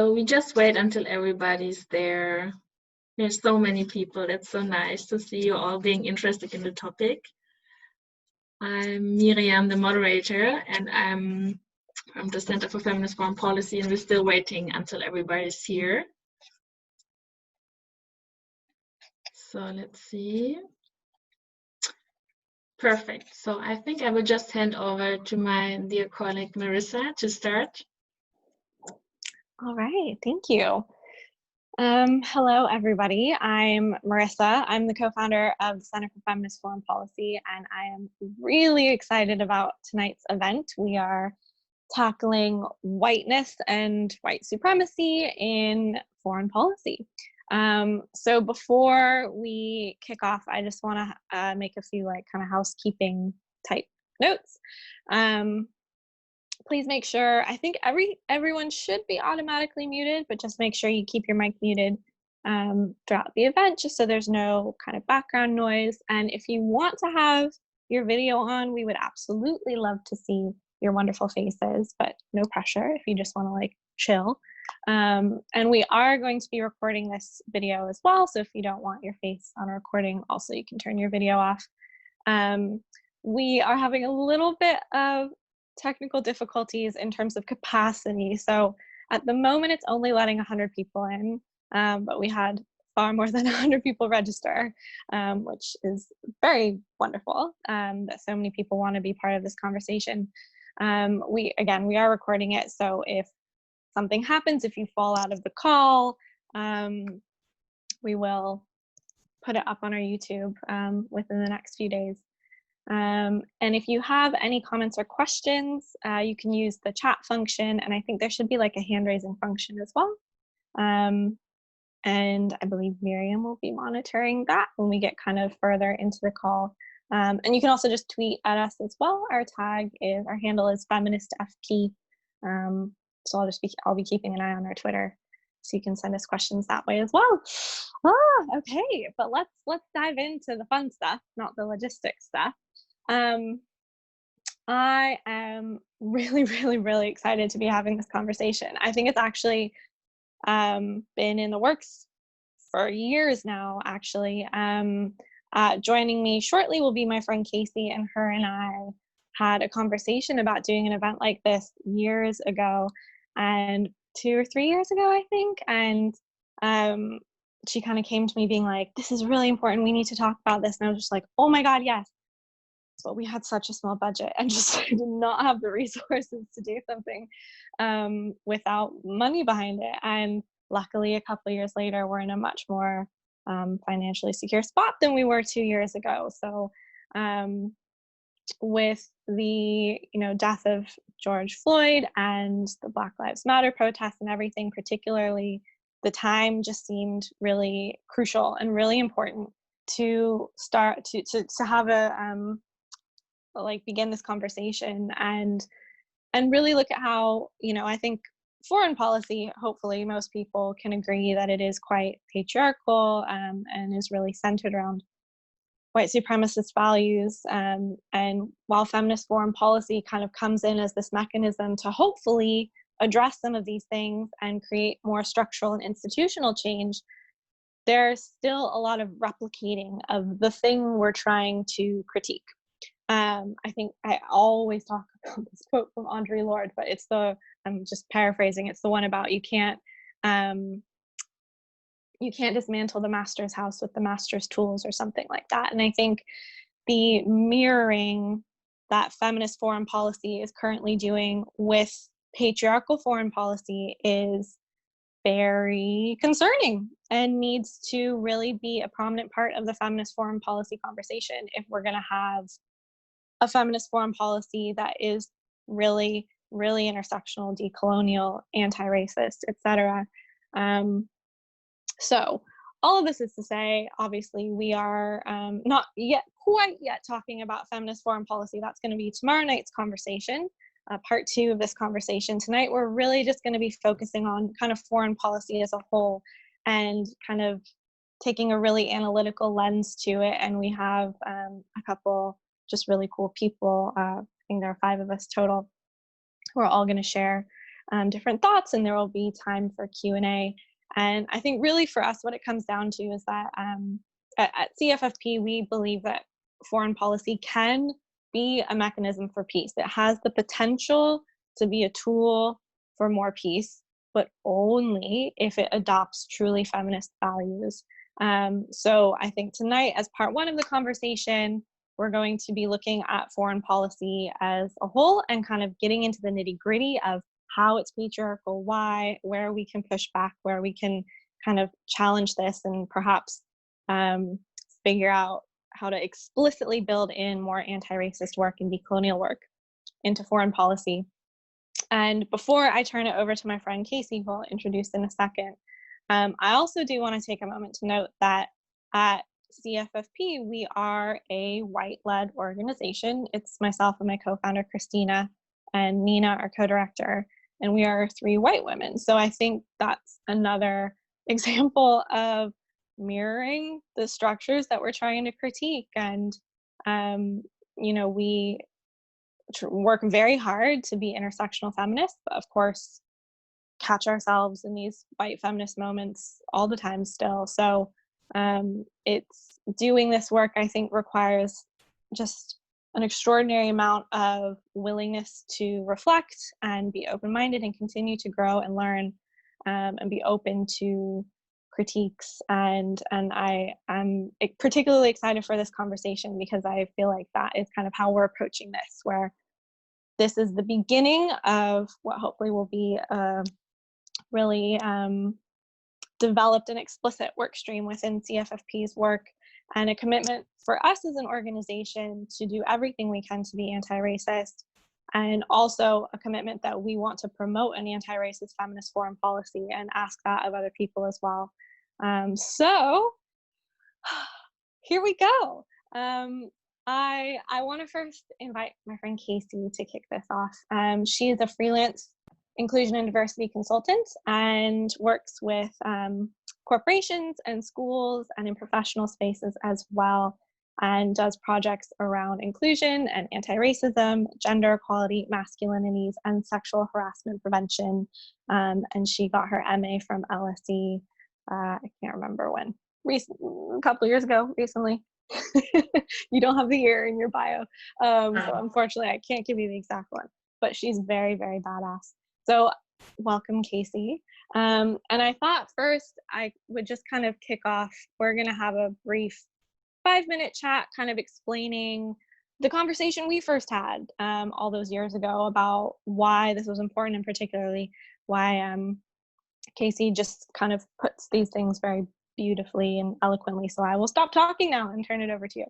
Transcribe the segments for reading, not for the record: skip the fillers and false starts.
So we just wait until everybody's there. There's so many people. That's so nice to see you all being interested in the topic. I'm Miriam, the moderator, and I'm from the Center for Feminist Foreign Policy, and we're still waiting until everybody's here. So let's see. Perfect. So I think I will just hand over to my dear colleague Marissa to start. All right, thank you. Hello, everybody. I'm Marissa. I'm the co-founder of the Center for Feminist Foreign Policy, and I am really excited about tonight's event. We are tackling whiteness and white supremacy in foreign policy. So before we kick off, I just want to make a few kind of housekeeping type notes. Please make sure, I think everyone should be automatically muted, but just make sure you keep your mic muted throughout the event, just so there's no kind of background noise. And if you want to have your video on, we would absolutely love to see your wonderful faces, but no pressure if you just want to chill. And we are going to be recording this video as well, so if you don't want your face on a recording, also you can turn your video off. We are having a little bit of technical difficulties in terms of capacity. So at the moment, it's only letting 100 people in, but we had far more than 100 people register, which is very wonderful that so many people want to be part of this conversation. We are recording it, so if something happens, if you fall out of the call, we will put it up on our YouTube within the next few days. And if you have any comments or questions, you can use the chat function, and I think there should be a hand raising function as well. And I believe Miriam will be monitoring that when we get kind of further into the call. And you can also just tweet at us as well. Our handle is feministfp. So I'll be keeping an eye on our Twitter, so you can send us questions that way as well. Okay, but let's dive into the fun stuff, not the logistics stuff. I am really, really, really excited to be having this conversation. I think it's actually been in the works for years now, actually. Joining me shortly will be my friend Kasey, and her and I had a conversation about doing an event like this years ago, and 2 or 3 years ago, I think. And she kind of came to me being like, this is really important, we need to talk about this. And I was just like, oh my God, yes. But we had such a small budget and just did not have the resources to do something without money behind it. And luckily, a couple of years later, we're in a much more financially secure spot than we were 2 years ago. So with the death of George Floyd and the Black Lives Matter protests and everything, particularly, the time just seemed really crucial and really important to start to have a begin this conversation and really look at how, I think foreign policy, hopefully most people can agree that it is quite patriarchal and is really centered around white supremacist values. And while feminist foreign policy kind of comes in as this mechanism to hopefully address some of these things and create more structural and institutional change, there's still a lot of replicating of the thing we're trying to critique. I think I always talk about this quote from Audre Lorde, but I'm just paraphrasing. It's the one about you can't dismantle the master's house with the master's tools, or something like that. And I think the mirroring that feminist foreign policy is currently doing with patriarchal foreign policy is very concerning and needs to really be a prominent part of the feminist foreign policy conversation if we're going to have a feminist foreign policy that is really, really intersectional, decolonial, anti-racist, etc. So all of this is to say, obviously, we are not quite yet talking about feminist foreign policy. That's going to be tomorrow night's conversation, part 2 of this conversation. Tonight, we're really just going to be focusing on kind of foreign policy as a whole and kind of taking a really analytical lens to it. And we have a couple just really cool people. I think there are 5 of us total who are all going to share different thoughts, and there will be time for Q&A. And I think really for us, what it comes down to is that at CFFP, we believe that foreign policy can be a mechanism for peace. It has the potential to be a tool for more peace, but only if it adopts truly feminist values. So I think tonight, as part one of the conversation, we're going to be looking at foreign policy as a whole and kind of getting into the nitty-gritty of how it's patriarchal, why, where we can push back, where we can kind of challenge this, and perhaps figure out how to explicitly build in more anti-racist work and decolonial work into foreign policy. And before I turn it over to my friend Kasey, who I'll introduce in a second, I also do want to take a moment to note that at CFFP, we are a white-led organization. It's myself and my co-founder, Christina, and Nina, our co-director, and we are 3 white women. So I think that's another example of mirroring the structures that we're trying to critique. And, you know, we work very hard to be intersectional feminists, but of course, catch ourselves in these white feminist moments all the time still. So it's doing this work, I think, requires just an extraordinary amount of willingness to reflect and be open-minded and continue to grow and learn, and be open to critiques. And I'm particularly excited for this conversation because I feel like that is kind of how we're approaching this, where this is the beginning of what hopefully will be a really developed and explicit work stream within CFFP's work, and a commitment for us as an organization to do everything we can to be anti-racist, and also a commitment that we want to promote an anti-racist feminist foreign policy and ask that of other people as well. So here we go. I want to first invite my friend Kasey to kick this off. She is a freelance inclusion and diversity consultant and works with corporations and schools and in professional spaces as well, and does projects around inclusion and anti-racism, gender equality, masculinities, and sexual harassment prevention. And she got her MA from LSE, I can't remember when, a couple of years ago, recently. You don't have the year in your bio. So unfortunately, I can't give you the exact one, but she's very, very badass. So welcome, Kasey. And I thought first I would just kind of kick off. We're going to have a brief 5-minute chat kind of explaining the conversation we first had all those years ago about why this was important, and particularly why Kasey just kind of puts these things very beautifully and eloquently. So I will stop talking now and turn it over to you.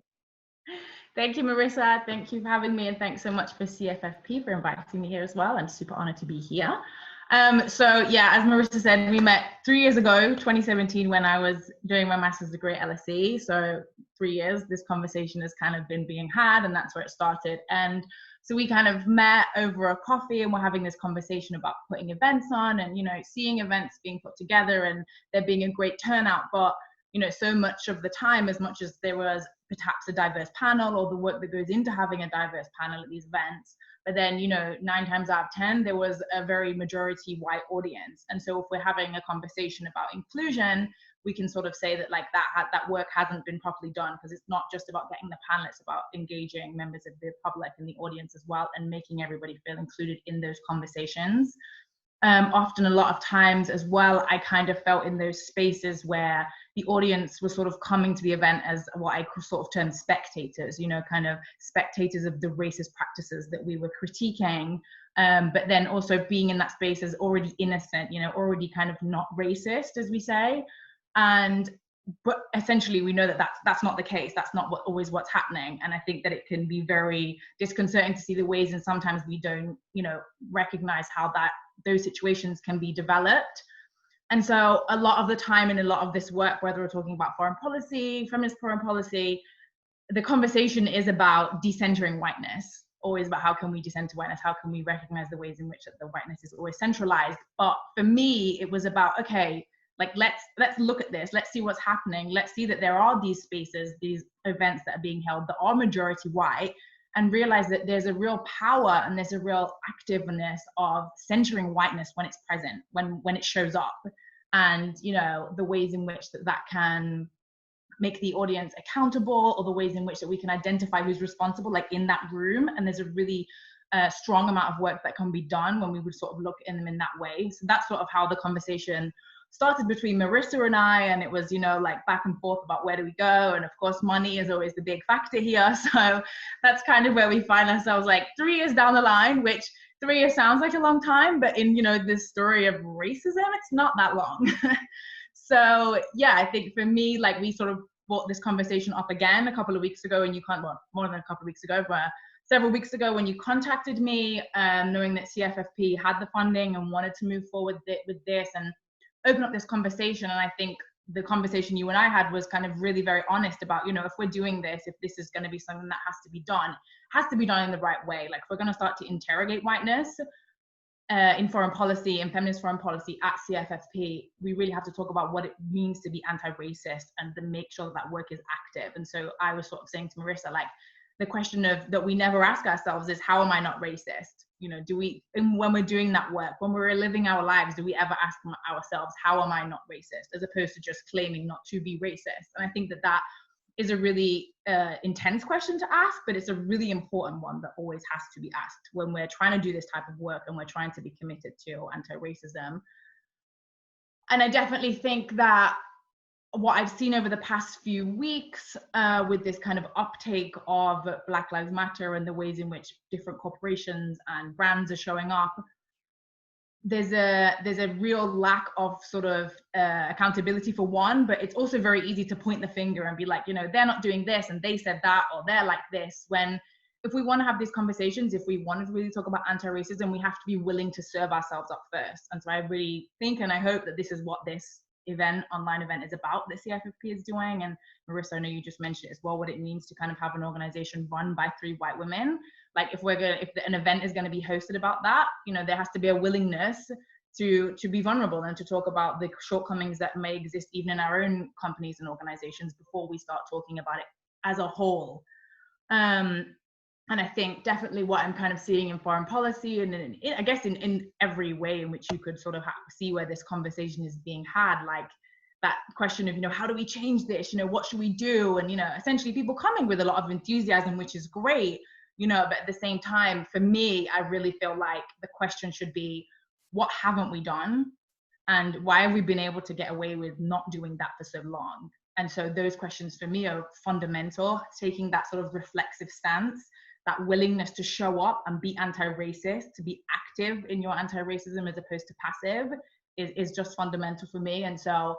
Thank you, Marissa. Thank you for having me, and thanks so much for CFFP for inviting me here as well. I'm super honored to be here. So yeah, as Marissa said, we met 3 years ago, 2017, when I was doing my master's degree at LSE. So 3 years, this conversation has kind of been being had, and that's where it started. And so we kind of met over a coffee, and we're having this conversation about putting events on, and, you know, seeing events being put together and there being a great turnout. But, you know, so much of the time, as much as there was perhaps a diverse panel or the work that goes into having a diverse panel at these events, but then, you know, 9 times out of 10, there was a very majority white audience. And so if we're having a conversation about inclusion, we can sort of say that like that work hasn't been properly done, because it's not just about getting the panel, it's about engaging members of the public and the audience as well, and making everybody feel included in those conversations. Often a lot of times as well, I kind of felt in those spaces where the audience was sort of coming to the event as what I could sort of term spectators, you know, kind of spectators of the racist practices that we were critiquing, but then also being in that space as already innocent, you know, already kind of not racist, as we say. But essentially we know that that's not the case. That's not always what's happening. And I think that it can be very disconcerting to see the ways, and sometimes we don't, you know, recognize how those situations can be developed. And so a lot of the time in a lot of this work, whether we're talking about foreign policy, feminist foreign policy, the conversation is about decentering whiteness, always about how can we decenter whiteness, how can we recognize the ways in which the whiteness is always centralized. But for me, it was about, okay, like let's look at this, let's see what's happening, let's see that there are these spaces, these events that are being held that are majority white, and realize that there's a real power and there's a real activeness of centering whiteness when it's present, when it shows up, and the ways in which that can make the audience accountable, or the ways in which that we can identify who's responsible, like in that room. And there's a really strong amount of work that can be done when we would sort of look in them in that way. So that's sort of how the conversation started between Marissa and I, and it was, like back and forth about where do we go. And of course, money is always the big factor here. So that's kind of where we find ourselves, like 3 years down the line, which 3 years sounds like a long time, but in, this story of racism, it's not that long. So yeah, I think for me, like we sort of brought this conversation up again a couple of weeks ago, and more than a couple of weeks ago, but several weeks ago when you contacted me, knowing that CFFP had the funding and wanted to move forward with this and open up this conversation. And I think the conversation you and I had was kind of really very honest about, if we're doing this, if this is going to be something that has to be done in the right way. Like, if we're going to start to interrogate whiteness in foreign policy and feminist foreign policy at CFFP, we really have to talk about what it means to be anti-racist and to make sure that work is active. And so I was sort of saying to Marissa, like, the question that we never ask ourselves is, how am I not racist? When we're doing that work, when we're living our lives, do we ever ask ourselves, how am I not racist? As opposed to just claiming not to be racist. And I think that is a really intense question to ask, but it's a really important one that always has to be asked when we're trying to do this type of work and we're trying to be committed to anti-racism. And I definitely think that what I've seen over the past few weeks with this kind of uptake of Black Lives Matter and the ways in which different corporations and brands are showing up, there's a real lack of sort of accountability for one, but it's also very easy to point the finger and be like, they're not doing this and they said that, or they're like this, when if we want to have these conversations, if we want to really talk about anti-racism, we have to be willing to serve ourselves up first. And so I really think, and I hope that this is what this online event is about, that CFFP is doing. And Marissa, I know you just mentioned it as well, what it means to kind of have an organization run by 3 white women. Like, if an event is going to be hosted about that, there has to be a willingness to be vulnerable and to talk about the shortcomings that may exist even in our own companies and organizations before we start talking about it as a whole. And I think definitely what I'm kind of seeing in foreign policy, and I guess in every way in which you could sort of see where this conversation is being had, like that question of, how do we change this? What should we do? And, essentially people coming with a lot of enthusiasm, which is great, but at the same time, for me, I really feel like the question should be, what haven't we done? And why have we been able to get away with not doing that for so long? And so those questions for me are fundamental, taking that sort of reflexive stance, that willingness to show up and be anti-racist, to be active in your anti-racism as opposed to passive is just fundamental for me. And so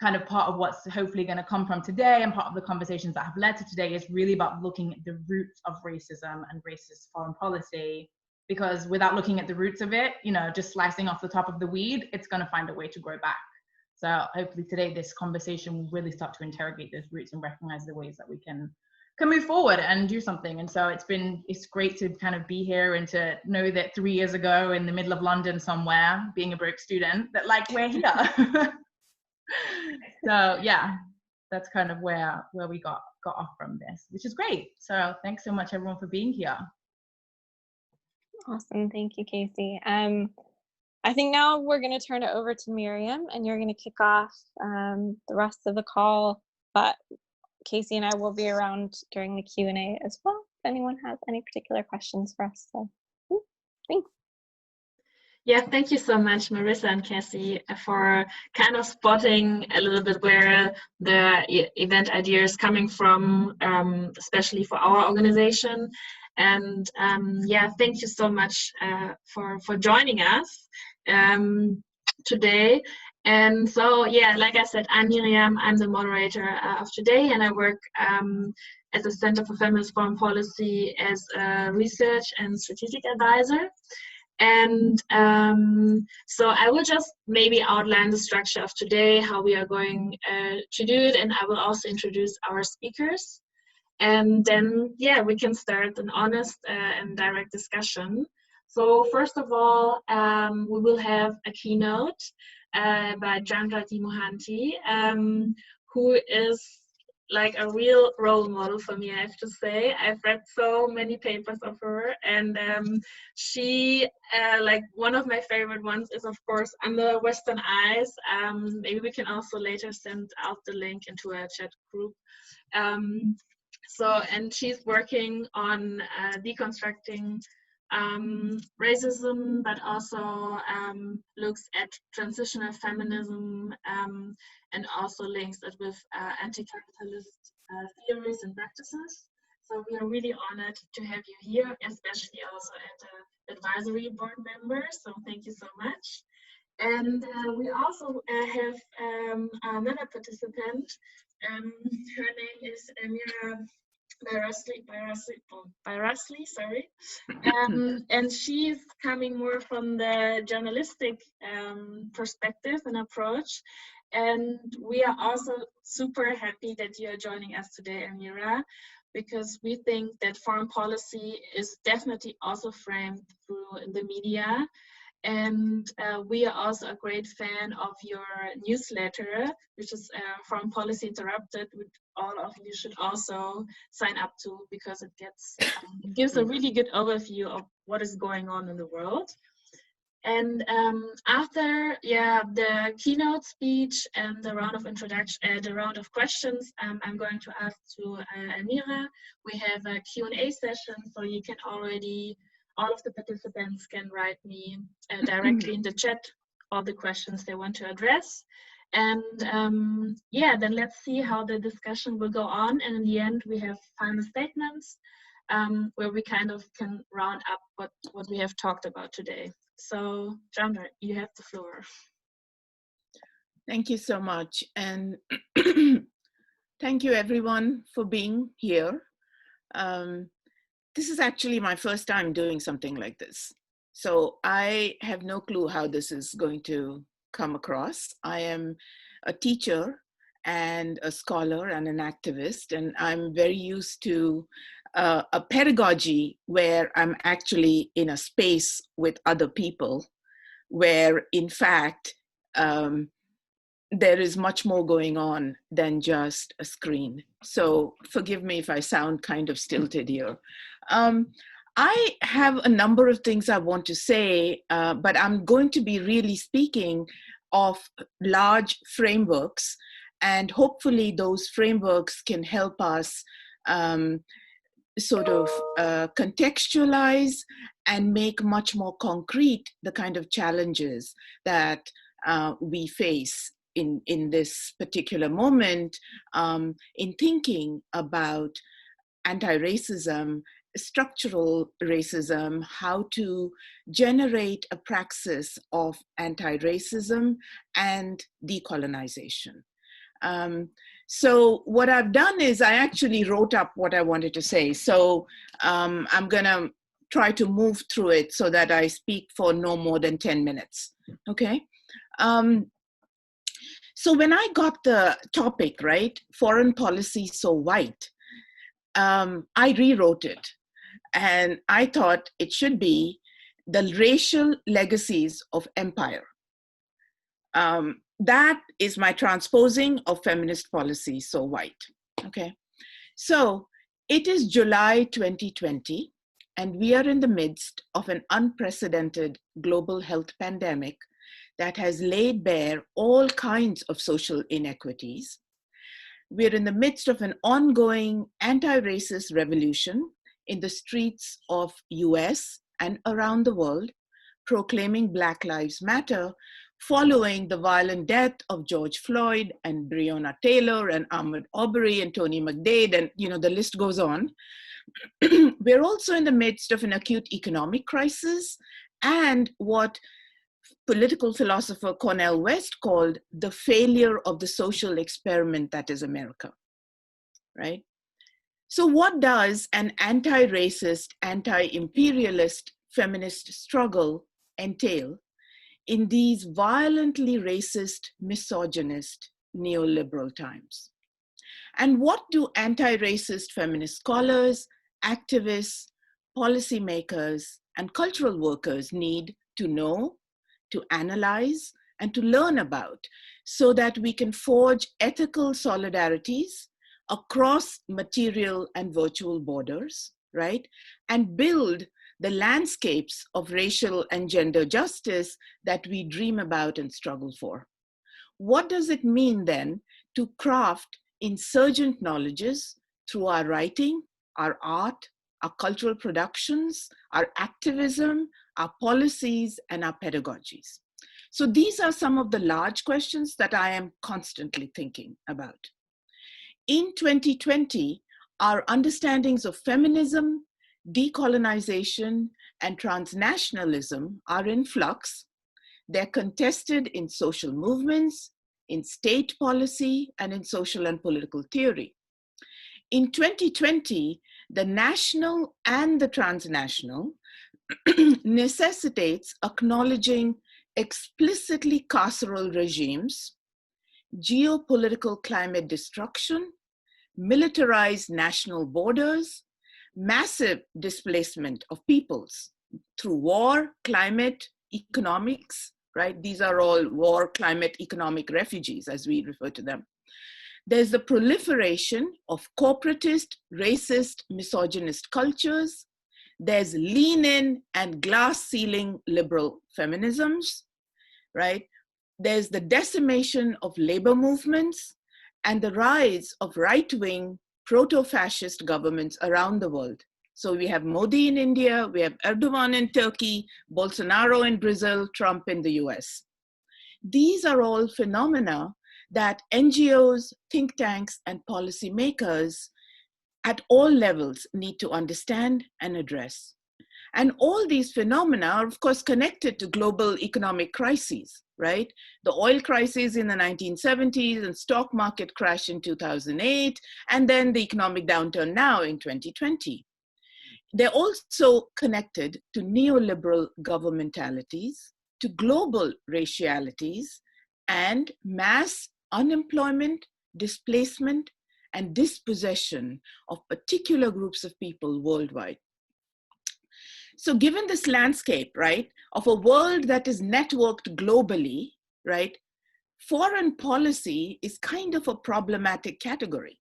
kind of part of what's hopefully going to come from today and part of the conversations that have led to today is really about looking at the roots of racism and racist foreign policy, because without looking at the roots of it, just slicing off the top of the weed, it's going to find a way to grow back. So hopefully today, this conversation will really start to interrogate those roots and recognize the ways that we can move forward and do something. And so it's great to kind of be here and to know that 3 years ago in the middle of London somewhere, being a broke student, that like we're here. So yeah, that's kind of where we got off from this, which is great. So thanks so much everyone for being here. Awesome, thank you, Kasey. I think now we're going to turn it over to Miriam, and you're going to kick off the rest of the call, but Kasey and I will be around during the Q&A as well, if anyone has any particular questions for us. So thanks. Yeah, thank you so much, Marissa and Kasey, for kind of spotting a little bit where the event idea is coming from, especially for our organization. And yeah, thank you so much for joining us today. And so, yeah, like I said, I'm Miriam. I'm the moderator of today, and I work at the Center for Feminist Foreign Policy as a research and strategic advisor. And so I will just maybe outline the structure of today, how we are going to do it, and I will also introduce our speakers. And then, yeah, we can start an honest and direct discussion. So first of all, we will have a keynote by Chandra Mohanty, who is like a real role model for me, I have to say. I've read so many papers of her, and she, like one of my favorite ones is of course Under Western Eyes. Maybe we can also later send out the link into a chat group. And she's working on deconstructing racism, but also looks at transitional feminism, and also links it with anti-capitalist theories and practices. So we are really honored to have you here, especially also as an advisory board member. So thank you so much. And we also have another participant. Her name is Elmira Bayrasli, sorry. And she's coming more from the journalistic perspective and approach. And we are also super happy that you are joining us today, Elmira, because we think that foreign policy is definitely also framed through the media. And we are also a great fan of your newsletter, which is Foreign Policy Interrupted, which all of you should also sign up to, because it gives a really good overview of what is going on in the world. And after the keynote speech and the round of introduction, the round of questions, I'm going to ask to Elmira. We have a Q&A session, so you can already, all of the participants can write me directly in the chat all the questions they want to address. And then let's see how the discussion will go on. And in the end, we have final statements where we kind of can round up what we have talked about today. So, Chandra, you have the floor. Thank you so much. And thank you everyone for being here. This is actually my first time doing something like this. So I have no clue how this is going to come across. I am a teacher and a scholar and an activist, and I'm very used to a pedagogy where I'm actually in a space with other people, where in fact, there is much more going on than just a screen. So forgive me if I sound kind of stilted here. I have a number of things I want to say, but I'm going to be really speaking of large frameworks, and hopefully those frameworks can help us sort of contextualize and make much more concrete the kind of challenges that we face in this particular moment in thinking about anti-racism, structural racism, how to generate a praxis of anti-racism and decolonization. So what I've done is I actually wrote up what I wanted to say. So I'm gonna try to move through it so that I speak for no more than 10 minutes, okay? So when I got the topic, right, foreign policy so white, I rewrote it. And I thought it should be the racial legacies of empire. That is my transposing of feminist policy so white, okay? So it is July 2020, and we are in the midst of an unprecedented global health pandemic that has laid bare all kinds of social inequities. We're in the midst of an ongoing anti-racist revolution in the streets of US and around the world, proclaiming Black Lives Matter, following the violent death of George Floyd and Breonna Taylor and Ahmaud Arbery and Tony McDade, and the list goes on. We're also in the midst of an acute economic crisis and what political philosopher Cornel West called the failure of the social experiment that is America, right? So what does an anti-racist, anti-imperialist feminist struggle entail in these violently racist, misogynist, neoliberal times? And what do anti-racist feminist scholars, activists, policymakers, and cultural workers need to know, to analyze, and to learn about so that we can forge ethical solidarities across material and virtual borders, right? And build the landscapes of racial and gender justice that we dream about and struggle for. What does it mean then to craft insurgent knowledges through our writing, our art, our cultural productions, our activism, our policies, and our pedagogies? So these are some of the large questions that I am constantly thinking about. In 2020, our understandings of feminism, decolonization, and transnationalism are in flux. They're contested in social movements, in state policy, and in social and political theory. In 2020, the national and the transnational necessitates acknowledging explicitly carceral regimes, geopolitical climate destruction, militarized national borders, massive displacement of peoples through war, climate, economics, right? These are all war, climate, economic refugees, as we refer to them. There's the proliferation of corporatist, racist, misogynist cultures. There's lean-in and glass-ceiling liberal feminisms, right? There's the decimation of labor movements and the rise of right-wing proto-fascist governments around the world. So we have Modi in India, we have Erdogan in Turkey, Bolsonaro in Brazil, Trump in the US. These are all phenomena that NGOs, think tanks, and policymakers at all levels need to understand and address. And all these phenomena are, of course, connected to global economic crises, right? The oil crisis in the 1970s and stock market crash in 2008, and then the economic downturn now in 2020. They're also connected to neoliberal governmentalities, to global racialities, and mass unemployment, displacement, and dispossession of particular groups of people worldwide. So given this landscape, right, of a world that is networked globally, right, foreign policy is kind of a problematic category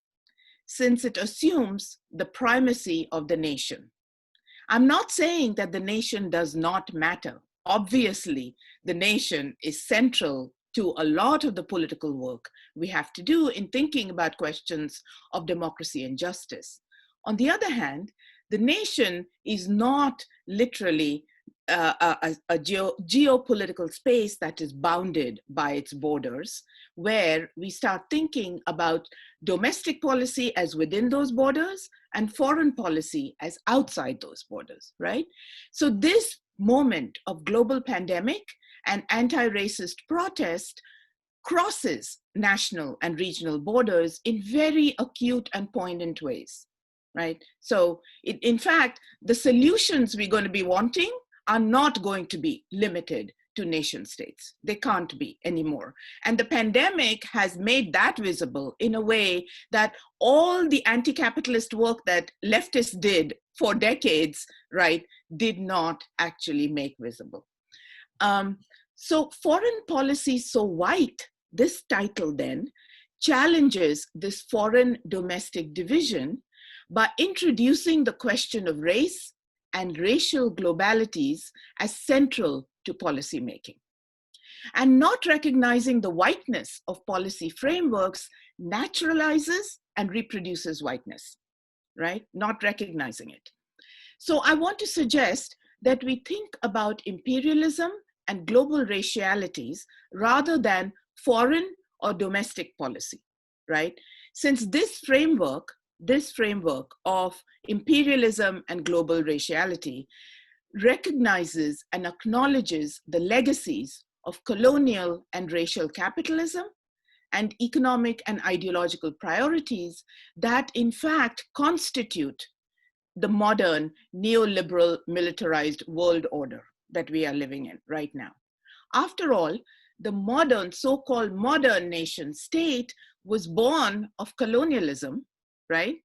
since it assumes the primacy of the nation. I'm not saying that the nation does not matter. Obviously, the nation is central to a lot of the political work we have to do in thinking about questions of democracy and justice. On the other hand, the nation is not literally a geopolitical space that is bounded by its borders, where we start thinking about domestic policy as within those borders and foreign policy as outside those borders, right? So this moment of global pandemic and anti-racist protest crosses national and regional borders in very acute and poignant ways, right? So in fact, the solutions we're going to be wanting are not going to be limited to nation states. They can't be anymore. And the pandemic has made that visible in a way that all the anti-capitalist work that leftists did for decades, right, did not actually make visible. So foreign policy so white, this title then, challenges this foreign domestic division by introducing the question of race and racial globalities as central to policymaking. And not recognizing the whiteness of policy frameworks naturalizes and reproduces whiteness, right? Not recognizing it. So I want to suggest that we think about imperialism and global racialities rather than foreign or domestic policy, right? Since this framework of imperialism and global raciality recognizes and acknowledges the legacies of colonial and racial capitalism and economic and ideological priorities that in fact constitute the modern neoliberal militarized world order that we are living in right now. After all, the modern, so-called modern nation state was born of colonialism, right?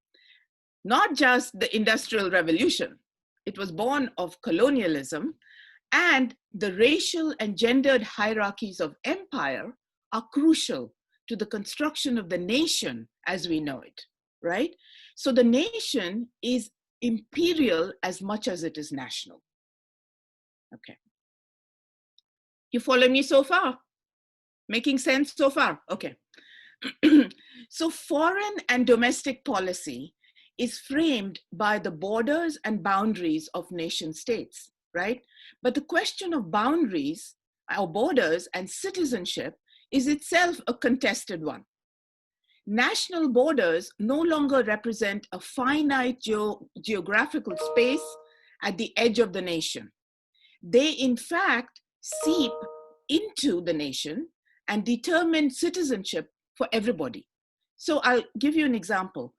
Not just the Industrial Revolution. It was born of colonialism, and the racial and gendered hierarchies of empire are crucial to the construction of the nation as we know it, right? So the nation is imperial as much as it is national. Okay. You follow me so far? Making sense so far? Okay. So foreign and domestic policy is framed by the borders and boundaries of nation states, right? But the question of boundaries or borders and citizenship is itself a contested one. National borders no longer represent a finite geographical space at the edge of the nation. They, in fact, seep into the nation and determine citizenship for everybody. So I'll give you an example.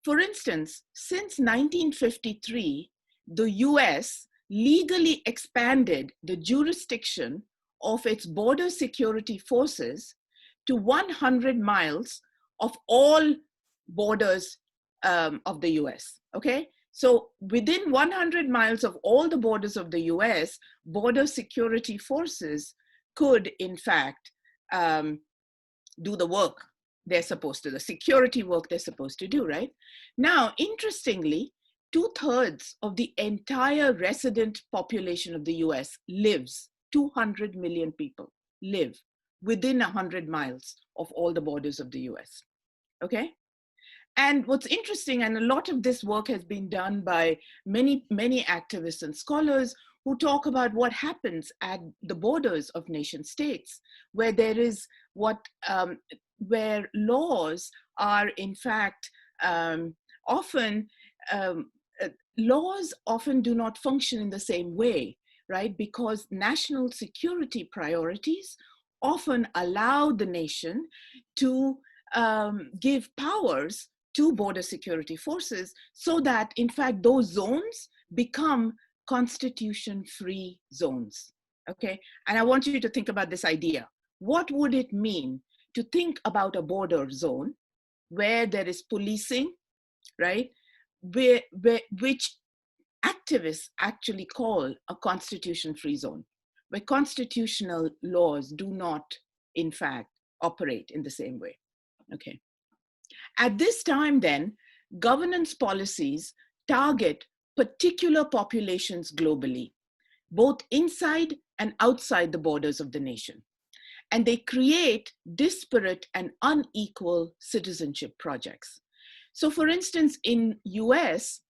For instance, since 1953, the US legally expanded the jurisdiction of its border security forces to 100 miles of all borders of the US, okay? So within 100 miles of all the borders of the US, border security forces could, in fact, do the work they're supposed to, the security work they're supposed to do, right? Now, interestingly, 2/3 of the entire resident population of the US lives, 200 million people live within 100 miles of all the borders of the US, okay? And what's interesting, and a lot of this work has been done by many, many activists and scholars who talk about what happens at the borders of nation states, where there is where laws are in fact laws often do not function in the same way, right? Because national security priorities often allow the nation to give powers to border security forces so that, in fact, those zones become constitution-free zones, okay? And I want you to think about this idea. What would it mean to think about a border zone where there is policing, right? Which activists actually call a constitution-free zone, where constitutional laws do not, in fact, operate in the same way, okay? At this time then, governance policies target particular populations globally, both inside and outside the borders of the nation. And they create disparate and unequal citizenship projects. So for instance, in US,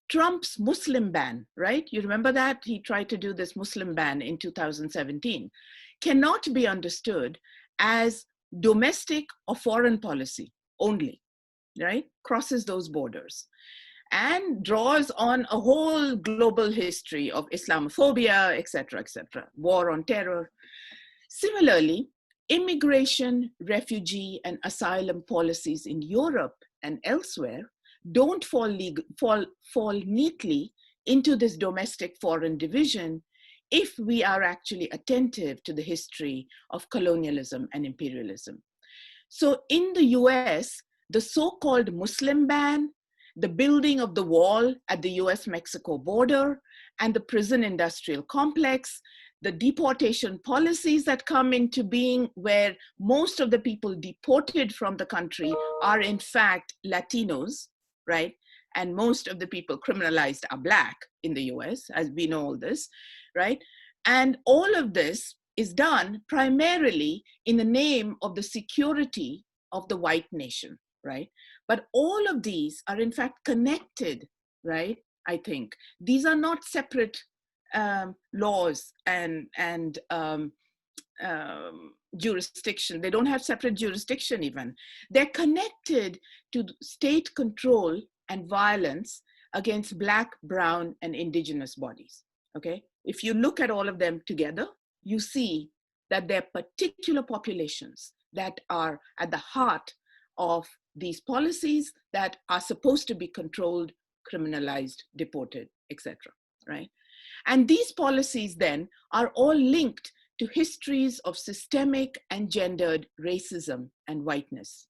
Trump's Muslim ban, right? You remember that? He tried to do this Muslim ban in 2017, cannot be understood as domestic or foreign policy only, right? Crosses those borders and draws on a whole global history of Islamophobia, et cetera, war on terror. Similarly, immigration, refugee, and asylum policies in Europe and elsewhere don't fall neatly into this domestic foreign division if we are actually attentive to the history of colonialism and imperialism. So in the US, the so-called Muslim ban, the building of the wall at the US-Mexico border, and the prison industrial complex, the deportation policies that come into being where most of the people deported from the country are in fact Latinos, right? And most of the people criminalized are Black in the US, as we know all this, right? And all of this is done primarily in the name of the security of the white nation, right? But all of these are in fact connected, right? I think these are not separate laws and jurisdiction. They don't have separate jurisdiction even. They're connected to state control and violence against Black, brown, and indigenous bodies, okay? If you look at all of them together, you see that there are particular populations that are at the heart of these policies that are supposed to be controlled, criminalized, deported, etc., right? And these policies then are all linked to histories of systemic and gendered racism and whiteness,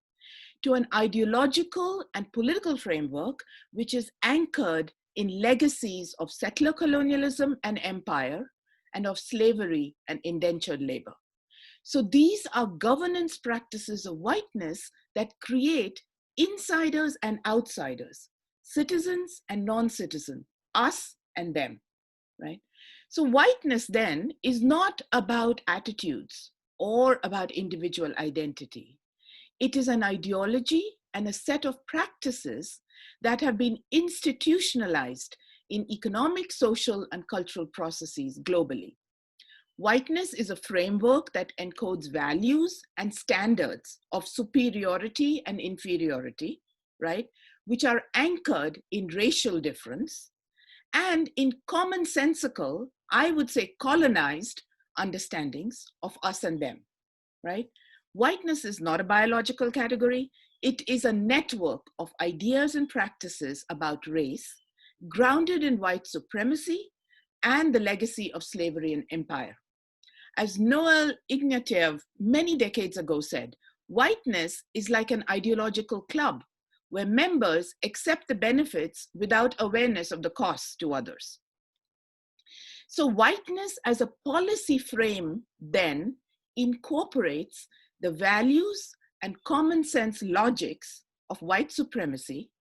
to an ideological and political framework which is anchored in legacies of settler colonialism and empire, and of slavery and indentured labor. So these are governance practices of whiteness that create insiders and outsiders, citizens and non-citizens, us and them, right? So whiteness then is not about attitudes or about individual identity. It is an ideology and a set of practices that have been institutionalized in economic, social, and cultural processes globally. Whiteness is a framework that encodes values and standards of superiority and inferiority, right, which are anchored in racial difference and in commonsensical, I would say colonized understandings of us and them, right? Whiteness is not a biological category. It is a network of ideas and practices about race grounded in white supremacy and the legacy of slavery and empire. As Noel Ignatieff many decades ago said, whiteness is like an ideological club where members accept the benefits without awareness of the costs to others. So whiteness as a policy frame then incorporates the values and common sense logics of white supremacy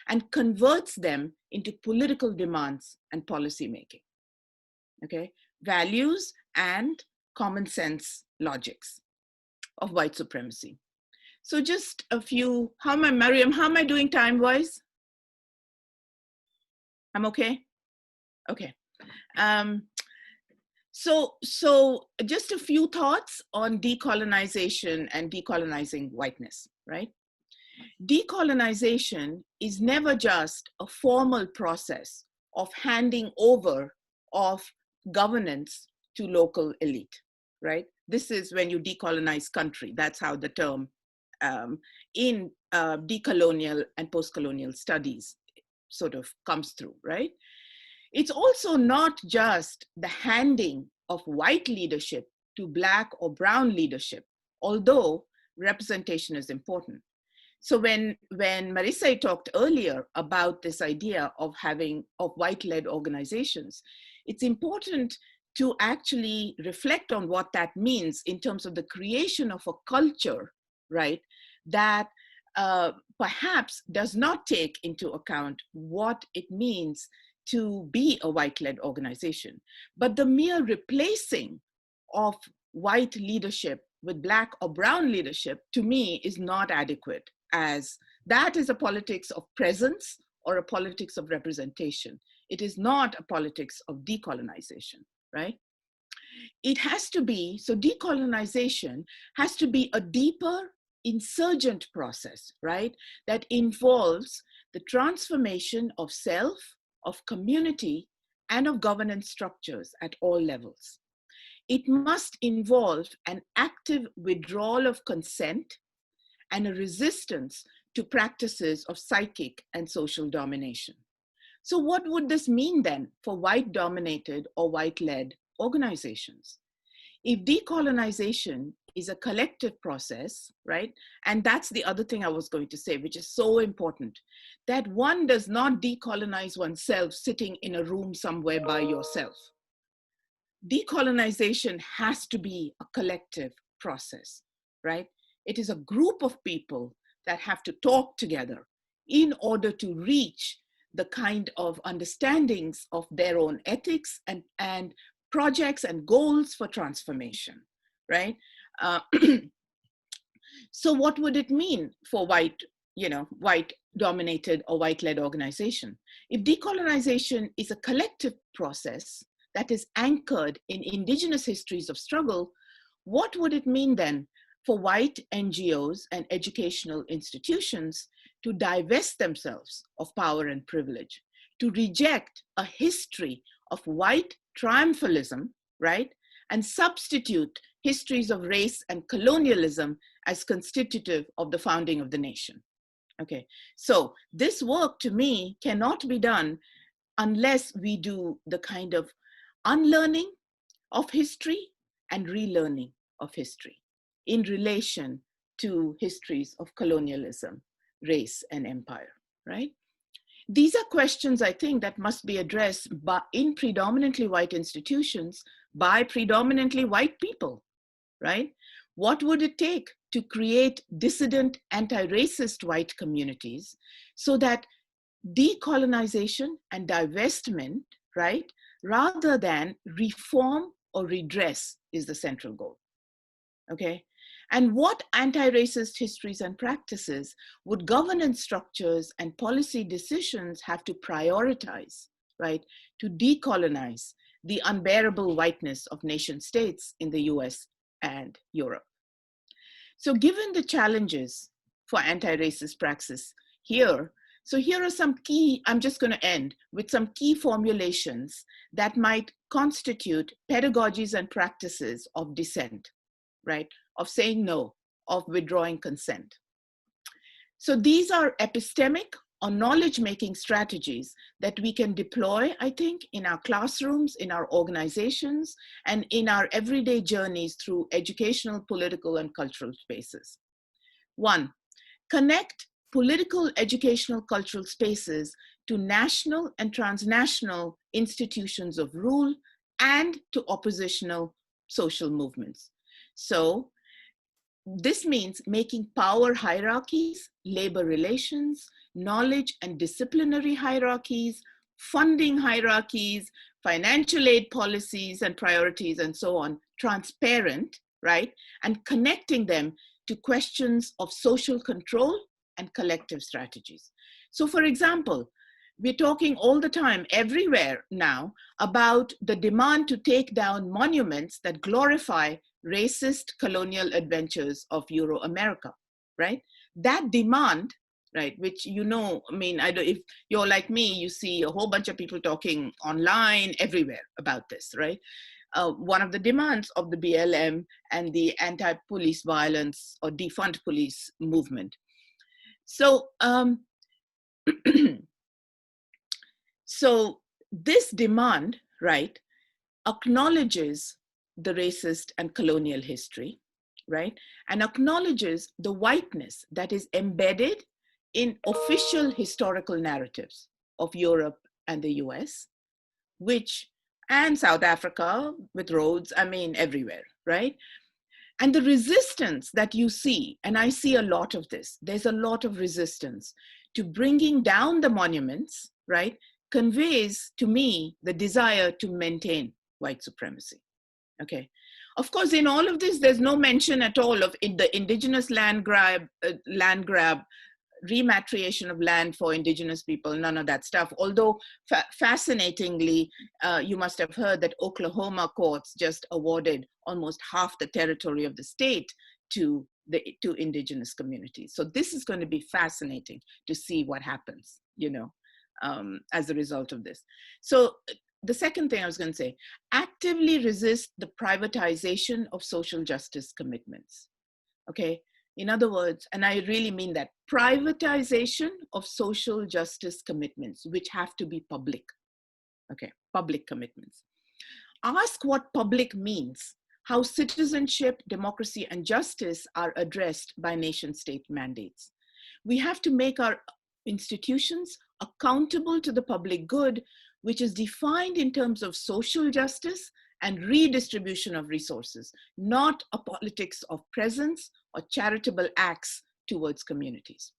and converts them into political demands and policy making. Okay, values and common sense logics of white supremacy. So just a few, Miriam, how am I doing time-wise? I'm okay? Okay. So just a few thoughts on decolonization and decolonizing whiteness, right? Decolonization is never just a formal process of handing over of governance to local elite, right? This is when you decolonize country. That's how the term in decolonial and post-colonial studies sort of comes through, right? It's also not just the handing of white leadership to Black or brown leadership, although representation is important. So when Marissa talked earlier about this idea of white-led organizations, it's important to actually reflect on what that means in terms of the creation of a culture, right, that perhaps does not take into account what it means to be a white-led organization. But the mere replacing of white leadership with Black or brown leadership, to me, is not adequate, as that is a politics of presence or a politics of representation. It is not a politics of decolonization, right? It has to be, so decolonization has to be a deeper insurgent process, right? That involves the transformation of self, of community, and of governance structures at all levels. It must involve an active withdrawal of consent and a resistance to practices of psychic and social domination. So what would this mean then for white-dominated or white-led organizations? If decolonization is a collective process, right? And that's the other thing I was going to say, which is so important, that one does not decolonize oneself sitting in a room somewhere by yourself. Decolonization has to be a collective process, right? It is a group of people that have to talk together in order to reach the kind of understandings of their own ethics and projects and goals for transformation, right? So what would it mean for white-dominated or white-led organization? If decolonization is a collective process that is anchored in indigenous histories of struggle, what would it mean then for white NGOs and educational institutions to divest themselves of power and privilege, to reject a history of white triumphalism, right? And substitute histories of race and colonialism as constitutive of the founding of the nation. Okay, so this work to me cannot be done unless we do the kind of unlearning of history and relearning of history in relation to histories of colonialism, race, and empire, right? These are questions, I think, that must be addressed in predominantly white institutions by predominantly white people, right? What would it take to create dissident, anti-racist white communities so that decolonization and divestment, right, rather than reform or redress is the central goal, okay? And what anti-racist histories and practices would governance structures and policy decisions have to prioritize, right, to decolonize the unbearable whiteness of nation states in the US and Europe? So given the challenges for anti-racist praxis here, so here are some key, I'm just going to end with some key formulations that might constitute pedagogies and practices of dissent, right? Of saying no, of withdrawing consent. So these are epistemic or knowledge-making strategies that we can deploy, I think, in our classrooms, in our organizations, and in our everyday journeys through educational, political, and cultural spaces. One, connect political, educational, cultural spaces to national and transnational institutions of rule and to oppositional social movements. So this means making power hierarchies, labor relations, knowledge and disciplinary hierarchies, funding hierarchies, financial aid policies and priorities and so on, transparent, right? And connecting them to questions of social control and collective strategies. So for example, we're talking all the time, everywhere now, about the demand to take down monuments that glorify racist colonial adventures of Euro-America, right? That demand, right, which, you know, I mean, if you're like me, you see a whole bunch of people talking online everywhere about this, right? One of the demands of the BLM and the anti-police violence or defund police movement. So, so this demand, right, acknowledges the racist and colonial history, right? And acknowledges the whiteness that is embedded in official historical narratives of Europe and the US, and South Africa with Rhodes, I mean, everywhere, right? And the resistance that you see, and I see a lot of this, there's a lot of resistance to bringing down the monuments, right, conveys to me the desire to maintain white supremacy, okay? Of course, in all of this, there's no mention at all of the indigenous land grab, rematriation of land for indigenous people, none of that stuff. Although fascinatingly, you must have heard that Oklahoma courts just awarded almost half the territory of the state to indigenous communities. So this is going to be fascinating to see what happens, you know, as a result of this. So the second thing I was going to say, actively resist the privatization of social justice commitments, okay? In other words, and I really mean that, privatization of social justice commitments, which have to be public, okay, public commitments. Ask what public means, how citizenship, democracy, and justice are addressed by nation-state mandates. We have to make our institutions accountable to the public good, which is defined in terms of social justice and redistribution of resources, not a politics of presence or charitable acts towards communities,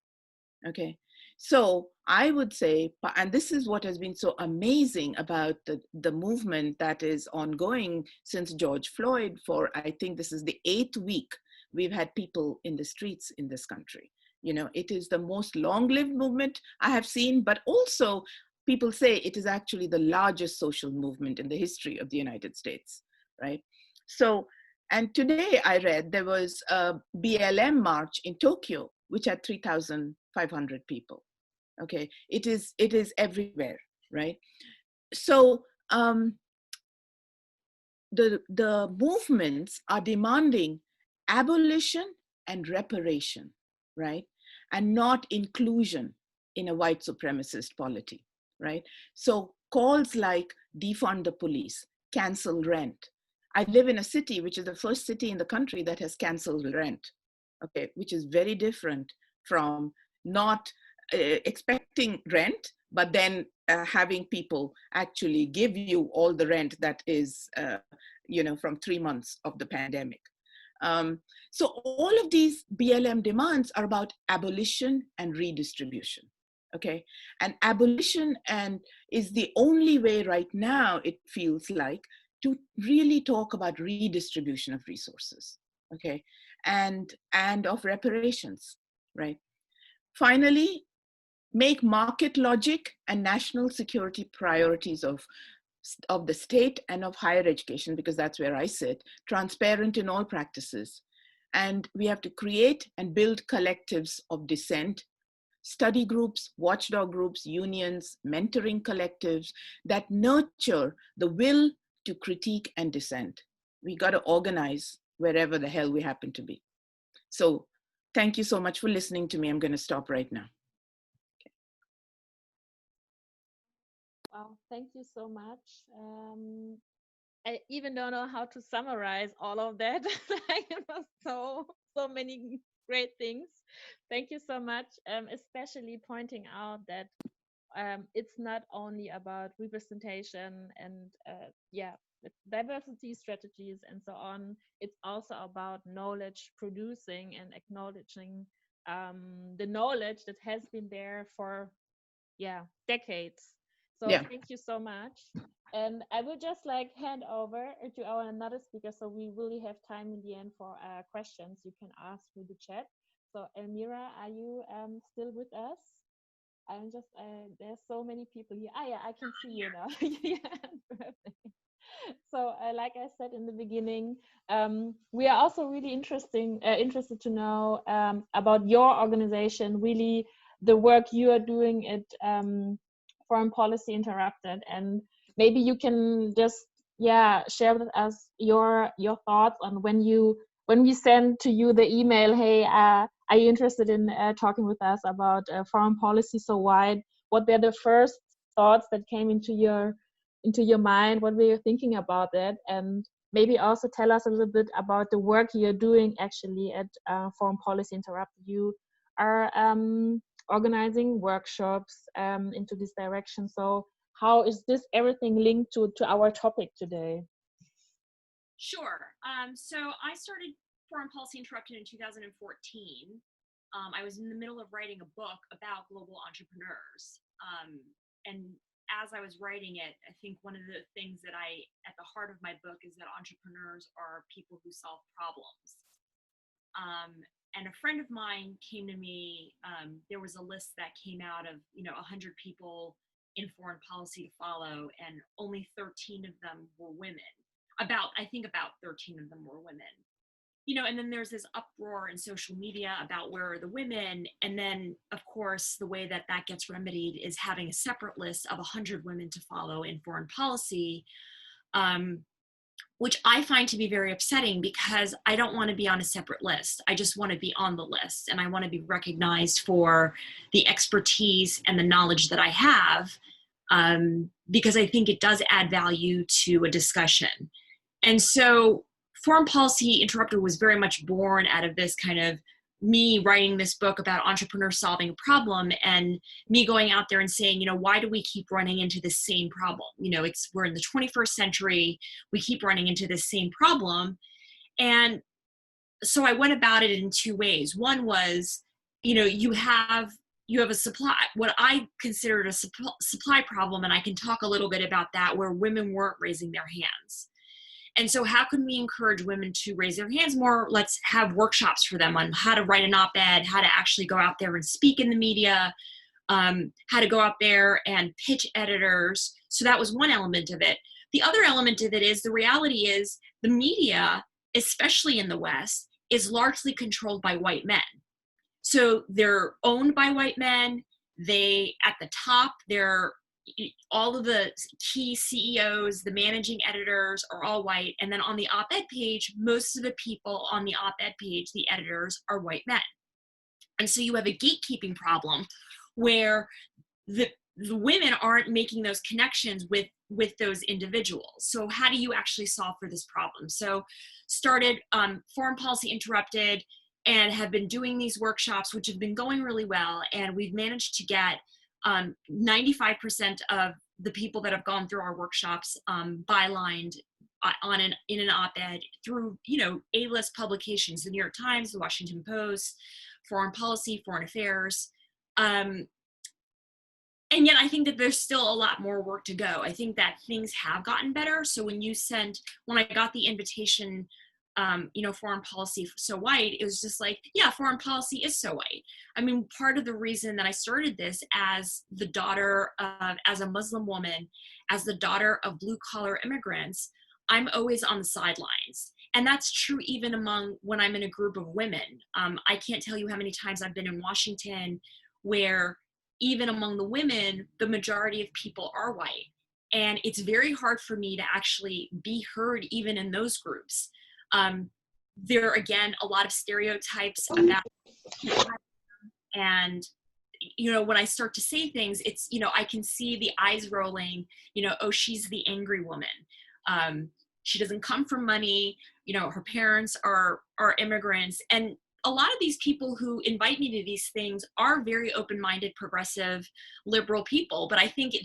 okay? So I would say, and this is what has been so amazing about the movement that is ongoing since George Floyd for, I think this is the 8th week, we've had people in the streets in this country. You know, it is the most long-lived movement I have seen, but also people say it is actually the largest social movement in the history of the United States, right? So, and today I read there was a BLM march in Tokyo, which had 3,500 people, okay? It is everywhere, right? So the movements are demanding abolition and reparation, right? And not inclusion in a white supremacist polity, right? So calls like defund the police, cancel rent. I live in a city, which is the first city in the country that has canceled rent, okay? Which is very different from not expecting rent, but then having people actually give you all the rent that is, you know, from 3 months of the pandemic. So all of these BLM demands are about abolition and redistribution, okay? And abolition is the only way right now, it feels like, to really talk about redistribution of resources, okay? And of reparations, right? Finally, make market logic and national security priorities of the state and of higher education, because that's where I sit, transparent in all practices. And we have to create and build collectives of dissent, study groups, watchdog groups, unions, mentoring collectives that nurture the will to critique and dissent. We got to organize wherever the hell we happen to be. So thank you so much for listening to me. I'm going to stop right now. Well, thank you so much. I even don't know how to summarize all of that. It was so many great things. Thank you so much, especially pointing out that it's not only about representation and diversity strategies and so on. It's also about knowledge producing and acknowledging the knowledge that has been there for decades. So thank you so much. And I will just hand over to our another speaker, so we really have time in the end for questions you can ask through the chat. So Elmira, are you still with us? I'm just, there's so many people here. I can see you now. Perfect. So like I said in the beginning, we are also really interested to know about your organization, really the work you are doing at Foreign Policy Interrupted, and maybe you can just share with us your thoughts on when we send to you the email, hey, are you interested in talking with us about foreign policy so wide? What were the first thoughts that came into your mind? What were you thinking about that? And maybe also tell us a little bit about the work you're doing actually at Foreign Policy Interrupted. You are organizing workshops into this direction. So how is this everything linked to our topic today? Sure. So I started Foreign Policy Interrupted in 2014. I was in the middle of writing a book about global entrepreneurs. And as I was writing it, I think one of the things that at the heart of my book is that entrepreneurs are people who solve problems. And a friend of mine came to me, there was a list that came out of, 100 people in foreign policy to follow, and only 13 of them were women. I think about 13 of them were women. And then there's this uproar in social media about where are the women. And then, of course, the way that gets remedied is having a separate list of 100 women to follow in foreign policy, which I find to be very upsetting, because I don't want to be on a separate list. I just want to be on the list, and I want to be recognized for the expertise and the knowledge that I have, because I think it does add value to a discussion. And so Foreign Policy Interrupted was very much born out of this kind of me writing this book about entrepreneurs solving a problem, and me going out there and saying, why do we keep running into this same problem? We're in the 21st century, we keep running into this same problem. And so I went about it in two ways. One was, you have a supply, what I considered a supply problem, and I can talk a little bit about that, where women weren't raising their hands. And so how can we encourage women to raise their hands more? Let's have workshops for them on how to write an op-ed, how to actually go out there and speak in the media, how to go out there and pitch editors. So that was one element of it. The other element of it is the reality is the media, especially in the West, is largely controlled by white men. So they're owned by white men. At the top, all of the key CEOs, the managing editors are all white. And then on the op-ed page, most of the people on the op-ed page, the editors, are white men. And so you have a gatekeeping problem where the women aren't making those connections with those individuals. So how do you actually solve for this problem? So started Foreign Policy Interrupted, and have been doing these workshops, which have been going really well. And we've managed to get 95% of the people that have gone through our workshops bylined in an op-ed through, A-list publications, the New York Times, the Washington Post, Foreign Policy, Foreign Affairs. And yet I think that there's still a lot more work to go. I think that things have gotten better. So when I got the invitation, foreign policy so white, it was just like, yeah, foreign policy is so white. I mean, part of the reason that I started this as a Muslim woman, as the daughter of blue collar immigrants, I'm always on the sidelines. And that's true even when I'm in a group of women. I can't tell you how many times I've been in Washington where even among the women, the majority of people are white. And it's very hard for me to actually be heard even in those groups. There are, again, a lot of stereotypes about people. And, when I start to say things, it's, I can see the eyes rolling, oh, she's the angry woman. She doesn't come from money, her parents are immigrants. And a lot of these people who invite me to these things are very open-minded, progressive, liberal people. But I think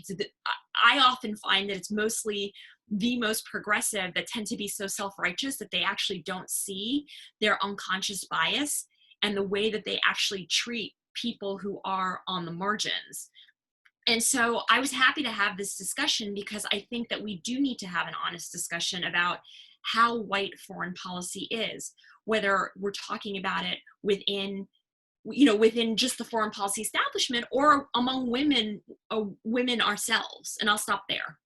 I often find that it's mostly the most progressive that tend to be so self-righteous that they actually don't see their unconscious bias and the way that they actually treat people who are on the margins. And so I was happy to have this discussion because I think that we do need to have an honest discussion about how white foreign policy is, whether we're talking about it within just the foreign policy establishment or among women ourselves. And I'll stop there.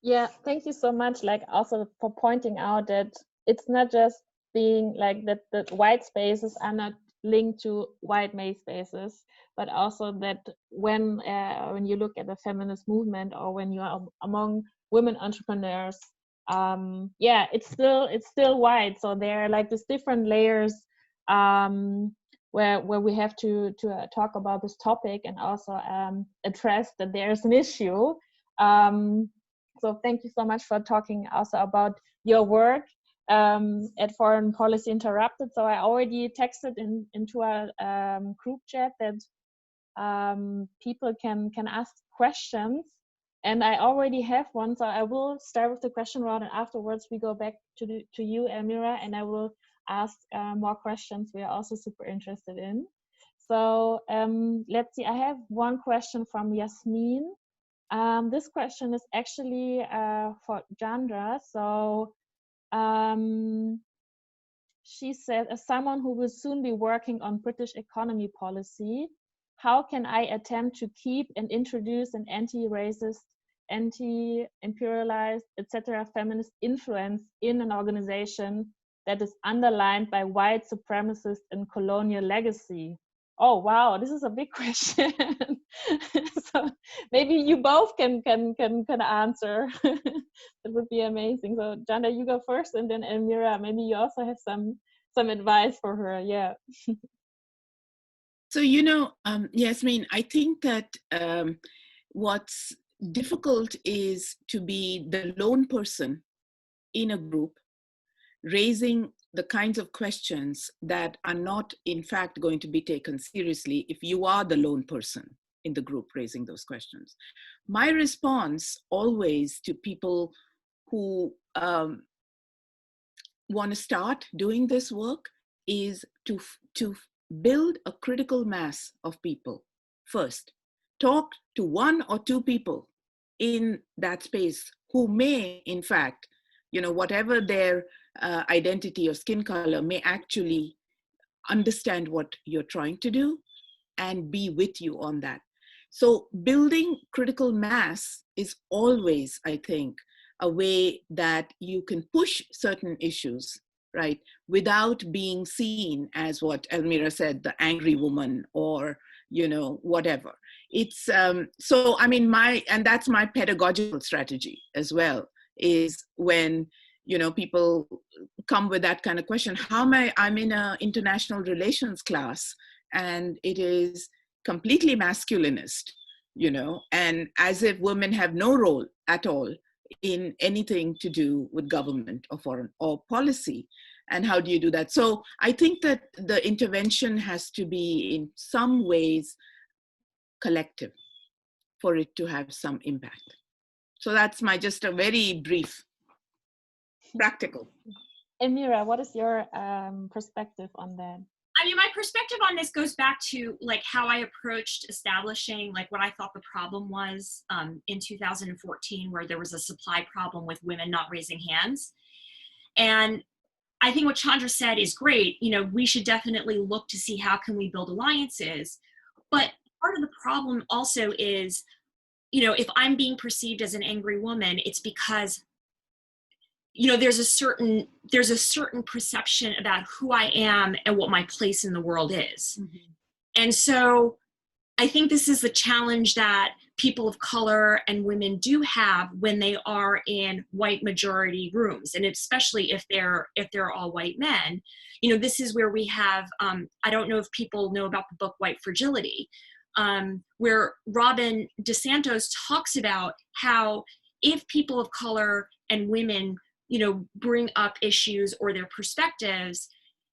Yeah, thank you so much. Like also for pointing out that it's not just being like that the white spaces are not linked to white male spaces, but also that when you look at the feminist movement or when you are among women entrepreneurs, it's still white. So there are like these different layers where we have to talk about this topic and also address that there's an issue. So thank you so much for talking also about your work at Foreign Policy Interrupted. So I already texted into our group chat that people can ask questions, and I already have one. So I will start with the question round, and afterwards we go back to you, Elmira, and I will ask more questions we are also super interested in. So let's see. I have one question from Yasmin. This question is actually for Chandra. So she said, as someone who will soon be working on British economy policy, how can I attempt to keep and introduce an anti-racist, anti-imperialist, etc. feminist influence in an organization that is underlined by white supremacist and colonial legacy? Oh wow, this is a big question. So maybe you both can answer. That would be amazing. So Chandra, you go first, and then Elmira, maybe you also have some advice for her. Yeah. So Yasmin, I think that what's difficult is to be the lone person in a group raising the kinds of questions that are not in fact going to be taken seriously if you are the lone person in the group raising those questions. My response always to people who want to start doing this work is to build a critical mass of people first. Talk to one or two people in that space who may, in fact, whatever their identity or skin color, may actually understand what you're trying to do and be with you on that. So building critical mass is always, I think, a way that you can push certain issues, right, without being seen as what Elmira said, the angry woman or, whatever. It's, so, I mean, and that's my pedagogical strategy as well, is when, people come with that kind of question, I'm in an international relations class and it is completely masculinist, and as if women have no role at all in anything to do with government or foreign or policy. And how do you do that? So I think that the intervention has to be in some ways collective for it to have some impact. So that's my just a very brief, practical. Elmira, what is your perspective on that? I mean, my perspective on this goes back to like how I approached establishing like what I thought the problem was in 2014, where there was a supply problem with women not raising hands. And I think what Chandra said is great. You know, we should definitely look to see how can we build alliances. But part of the problem also is, you know, if I'm being perceived as an angry woman, it's because, you know, there's a certain perception about who I am and what my place in the world is. Mm-hmm. And so I think this is the challenge that people of color and women do have when they are in white majority rooms, and especially if they're all white men. You know, this is where we have, I don't know if people know about the book White Fragility, where Robin DeSantos talks about how if people of color and women, you know, bring up issues or their perspectives,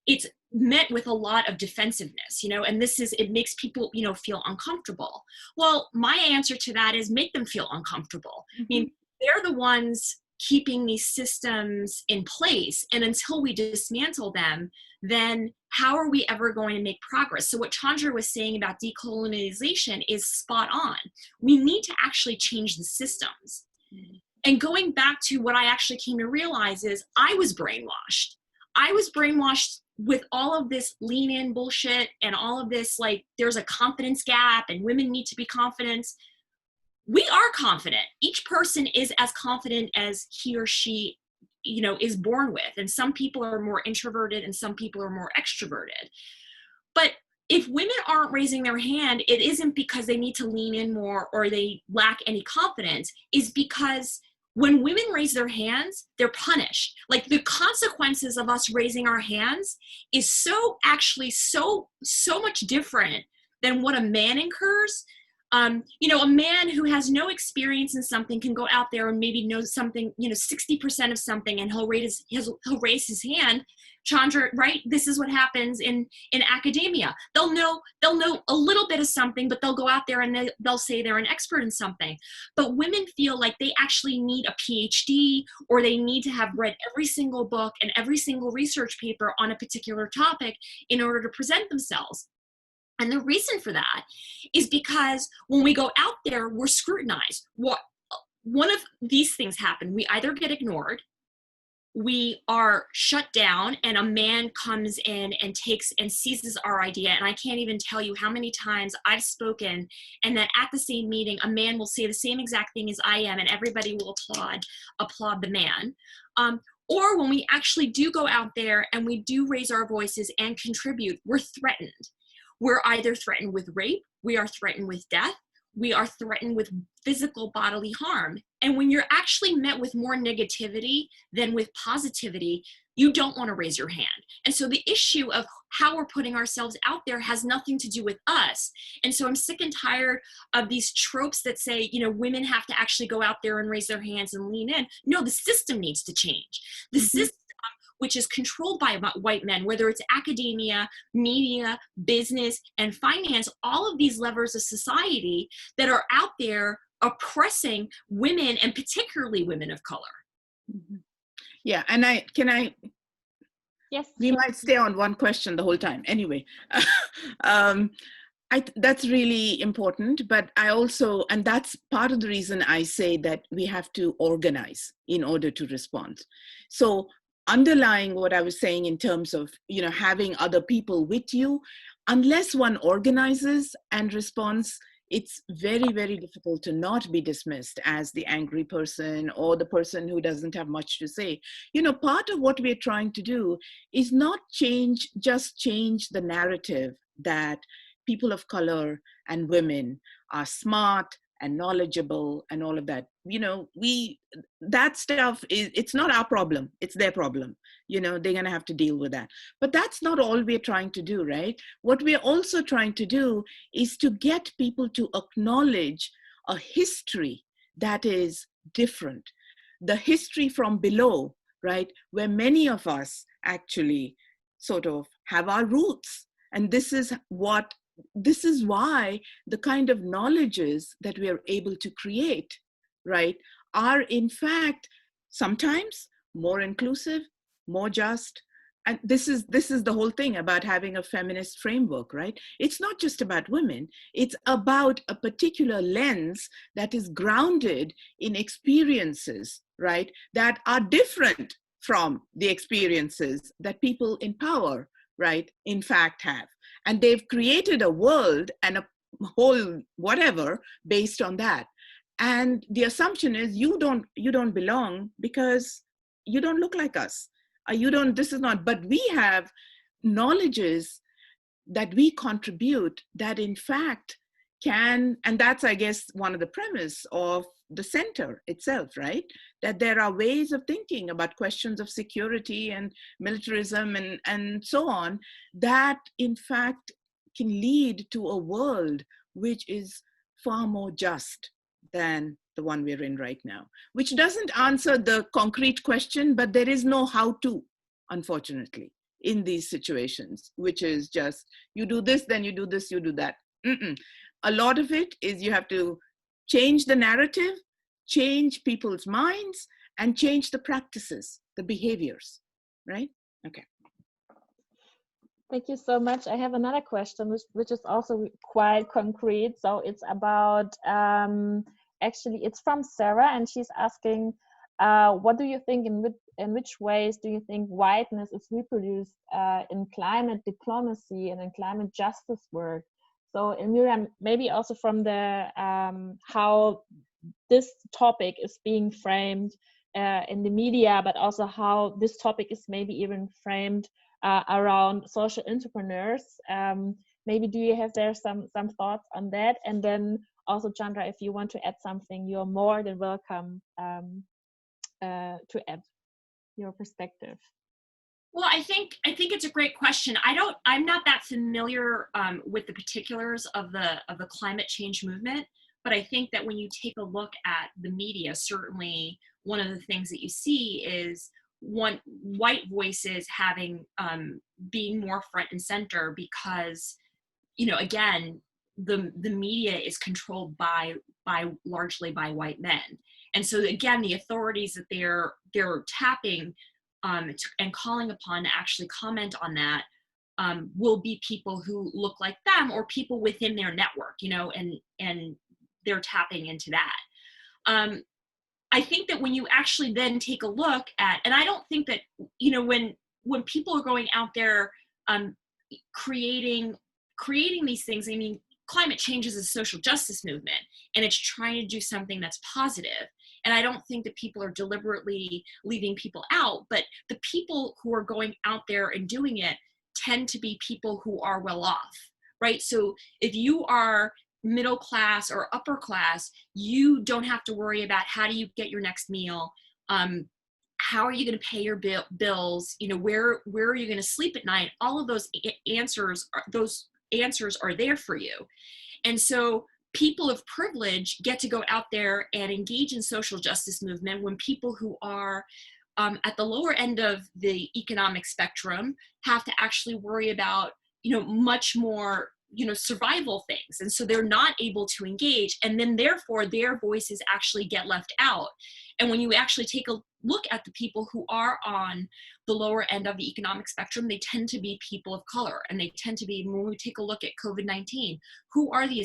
it's met with a lot of defensiveness, you know, and it makes people, you know, feel uncomfortable. Well, my answer to that is make them feel uncomfortable. Mm-hmm. I mean, they're the ones keeping these systems in place, and until we dismantle them, then how are we ever going to make progress? So what Chandra was saying about decolonization is spot on. We need to actually change the systems. Mm-hmm. And going back to what I actually came to realize is I was brainwashed. I was brainwashed with all of this lean in bullshit and all of this, like, there's a confidence gap and women need to be confident. We are confident. Each person is as confident as he or she, you know, is born with. And some people are more introverted and some people are more extroverted. But if women aren't raising their hand, it isn't because they need to lean in more or they lack any confidence. It's because when women raise their hands, they're punished. Like, the consequences of us raising our hands is so much different than what a man incurs. You know, a man who has no experience in something can go out there and maybe know something, you know, 60% of something, and he'll raise his hand. Chandra, right? This is what happens in academia. They'll know a little bit of something, but they'll go out there and they'll say they're an expert in something. But women feel like they actually need a PhD, or they need to have read every single book and every single research paper on a particular topic in order to present themselves. And the reason for that is because when we go out there, we're scrutinized. One of these things happen. We either get ignored, we are shut down, and a man comes in and takes and seizes our idea. And I can't even tell you how many times I've spoken, and that at the same meeting, a man will say the same exact thing as I am, and everybody will applaud the man. Or when we actually do go out there and we do raise our voices and contribute, we're threatened. We're either threatened with rape, we are threatened with death, we are threatened with physical bodily harm. And when you're actually met with more negativity than with positivity, you don't want to raise your hand. And so the issue of how we're putting ourselves out there has nothing to do with us. And so I'm sick and tired of these tropes that say, you know, women have to actually go out there and raise their hands and lean in. No, the system needs to change. The system, which is controlled by white men, whether it's academia, media, business, and finance, all of these levers of society that are out there oppressing women, and particularly women of color. Mm-hmm. Yeah, and Yes. We might stay on one question the whole time. Anyway, that's really important, but I also, and that's part of the reason I say that we have to organize in order to respond. So underlying what I was saying in terms of, you know, having other people with you, unless one organizes and responds, it's very, very difficult to not be dismissed as the angry person or the person who doesn't have much to say. You know, part of what we're trying to do is not just change the narrative that people of color and women are smart and knowledgeable and all of that. You know, that stuff it's not our problem, it's their problem. You know, they're gonna have to deal with that. But that's not all we're trying to do, right? What we're also trying to do is to get people to acknowledge a history that is different. The history from below, right? Where many of us actually sort of have our roots. And this is why the kind of knowledges that we are able to create, right, are in fact sometimes more inclusive, more just. And this is the whole thing about having a feminist framework, right? It's not just about women. It's about a particular lens that is grounded in experiences, right, that are different from the experiences that people in power, right, in fact have. And they've created a world and a whole whatever based on that. And the assumption is you don't belong because you don't look like us. This is not, but we have knowledges that we contribute that in fact can, and that's, I guess, one of the premise of the center itself, right? That there are ways of thinking about questions of security and militarism and so on, that in fact can lead to a world which is far more just than the one we're in right now, which doesn't answer the concrete question, but there is no how to, unfortunately, in these situations, which is just, you do this, then you do this, you do that. A lot of it is you have to change the narrative, change people's minds, and change the practices, the behaviors, right? Okay. Thank you so much. I have another question, which is also quite concrete. So it's about, actually, it's from Sarah, and she's asking, what do you think, in which ways do you think whiteness is reproduced in climate diplomacy and in climate justice work? So, Miriam, maybe also from the how this topic is being framed in the media, but also how this topic is maybe even framed around social entrepreneurs. Maybe do you have there some thoughts on that? And then also, Chandra, if you want to add something, you're more than welcome to add your perspective. Well, I think it's a great question. I'm not that familiar with the particulars of the climate change movement, but I think that when you take a look at the media, certainly one of the things that you see is white voices having being more front and center, because, you know, again, the media is controlled by largely by white men. And so again, the authorities that they're tapping and calling upon to actually comment on that will be people who look like them or people within their network, you know, and they're tapping into that. I think that when you actually then take a look at, and I don't think that, you know, when people are going out there creating these things, I mean, climate change is a social justice movement, and it's trying to do something that's positive. And I don't think that people are deliberately leaving people out, but the people who are going out there and doing it tend to be people who are well off, right? So if you are middle class or upper class, you don't have to worry about how do you get your next meal, how are you going to pay your bills, you know, where are you going to sleep at night? All of those answers are there for you. And so people of privilege get to go out there and engage in social justice movement when people who are at the lower end of the economic spectrum have to actually worry about, you know, much more, you know, survival things. And so they're not able to engage, and then therefore their voices actually get left out. And when you actually take a look at the people who are on the lower end of the economic spectrum, they tend to be people of color, and they tend to be, when we take a look at COVID-19, who are the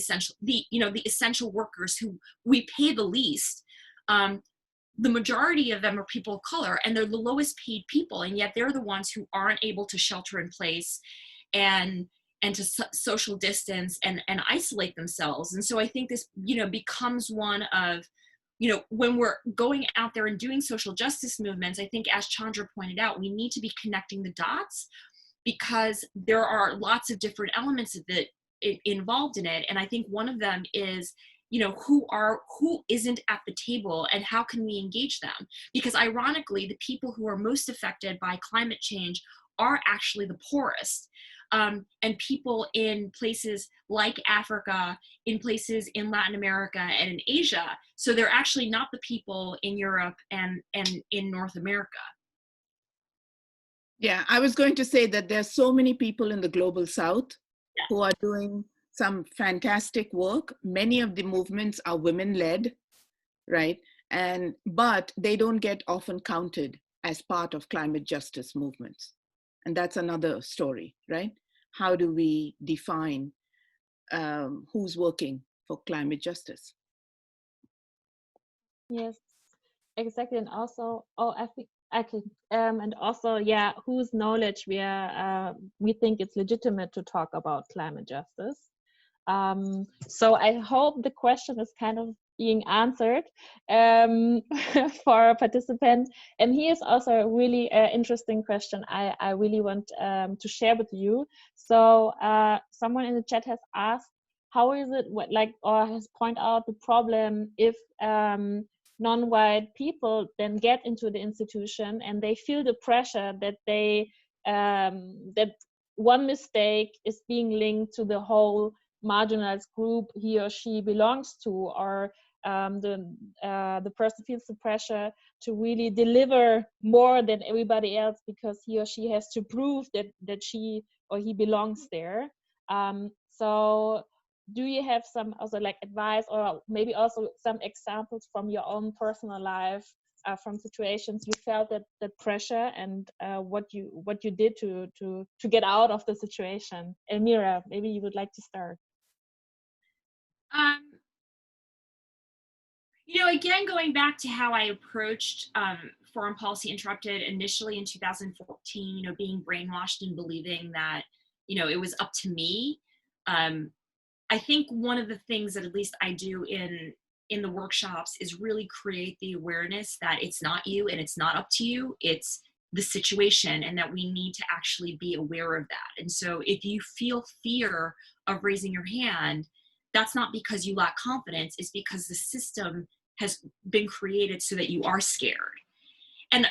essential workers who we pay the least. The majority of them are people of color, and they're the lowest paid people, and yet they're the ones who aren't able to shelter in place and to social distance and isolate themselves. And so I think this, you know, becomes one of, you know, when we're going out there and doing social justice movements, I think, as Chandra pointed out, we need to be connecting the dots, because there are lots of different elements of it involved in it. And I think one of them is, you know, who isn't at the table, and how can we engage them? Because ironically, the people who are most affected by climate change are actually the poorest. And people in places like Africa, in places in Latin America and in Asia. So they're actually not the people in Europe and in North America. Yeah, I was going to say that there's so many people in the global South who are doing some fantastic work. Many of the movements are women-led, right? But they don't get often counted as part of climate justice movements. And that's another story, right? How do we define who's working for climate justice? Yes, exactly. And also, I think I can, and also, yeah, whose knowledge we think it's legitimate to talk about climate justice. So I hope the question is kind of being answered for a participant. And here's also a really interesting question I really want to share with you. So someone in the chat has asked, how is it or has pointed out the problem if non-white people then get into the institution and they feel the pressure that that one mistake is being linked to the whole marginalized group he or she belongs to, or the person feels the pressure to really deliver more than everybody else because he or she has to prove that she or he belongs there. So do you have some also advice, or maybe also some examples from your own personal life, from situations you felt that pressure, and what you did to get out of the situation? Elmira, maybe you would like to start. Again, going back to how I approached Foreign Policy Interrupted initially in 2014, being brainwashed and believing that, it was up to me. I think one of the things that at least I do in the workshops is really create the awareness that it's not you and it's not up to you, it's the situation, and that we need to actually be aware of that. And so if you feel fear of raising your hand, that's not because you lack confidence, it's because the system has been created so that you are scared. And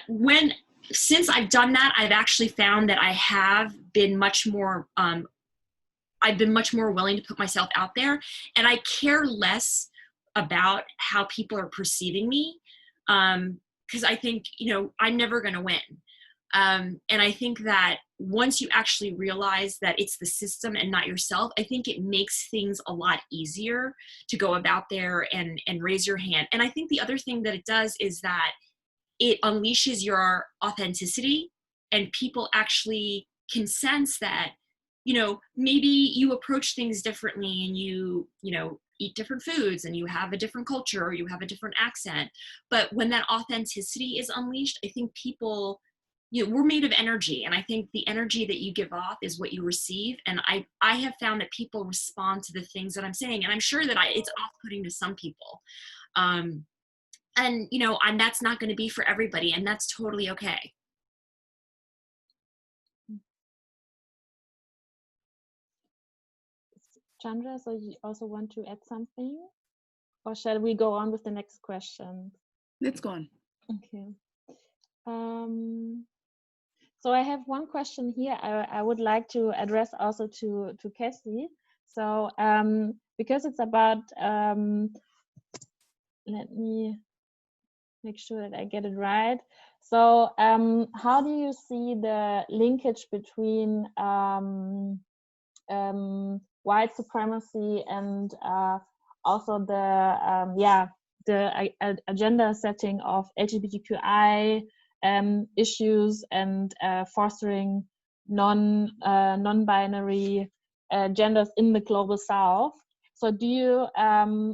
since I've done that, I've actually found that I have been much more, I've been much more willing to put myself out there, and I care less about how people are perceiving me, because I think, I'm never going to win. And I think that once you actually realize that it's the system and not yourself, I think it makes things a lot easier to go about there and raise your hand. And I think the other thing that it does is that it unleashes your authenticity, and people actually can sense that, maybe you approach things differently, and you eat different foods, and you have a different culture, or you have a different accent. But when that authenticity is unleashed, I think people, we're made of energy, and I think the energy that you give off is what you receive. And I have found that people respond to the things that I'm saying, and I'm sure that it's off-putting to some people. And that's not going to be for everybody, and that's totally okay. Chandra, so you also want to add something? Or shall we go on with the next question? Let's go on. Okay. So I have one question here I would like to address also to Kasey. So because it's about, let me make sure that I get it right. So how do you see the linkage between white supremacy and also the agenda setting of LGBTQI issues and fostering non-binary genders in the global South? So do you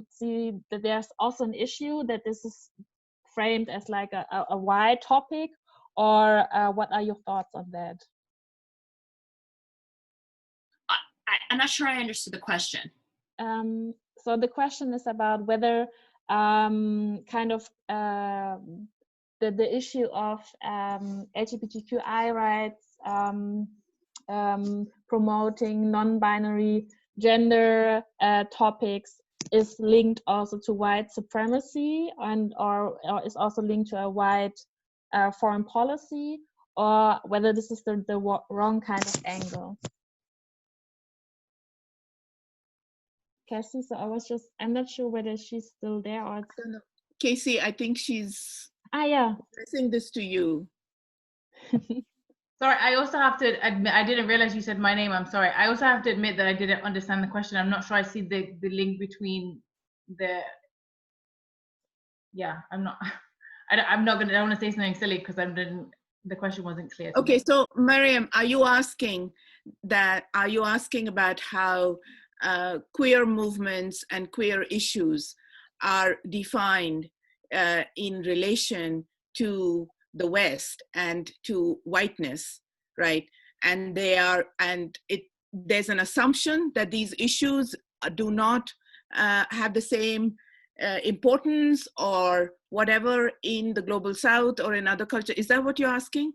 see that there's also an issue that this is framed as like a wide topic, or what are your thoughts on that? I'm not sure I understood the question. So the question is about whether the issue of LGBTQI rights, promoting non-binary gender topics is linked also to white supremacy, or is also linked to a white foreign policy, or whether this is the wrong kind of angle. Kasey, so I'm not sure whether she's still there or. Kasey, I think she's addressing this to you. Sorry, I also have to admit, I didn't realize you said my name. I'm sorry. I also have to admit that I didn't understand the question. I'm not sure I see the link between the yeah, I'm not. I'm not gonna. I don't want to say something silly because the question wasn't clear to me. Okay, so Miriam, are you asking about how queer movements and queer issues are defined in relation to the West and to whiteness, right? And there's an assumption that these issues do not have the same importance or whatever in the global South or in other cultures. Is that what you're asking?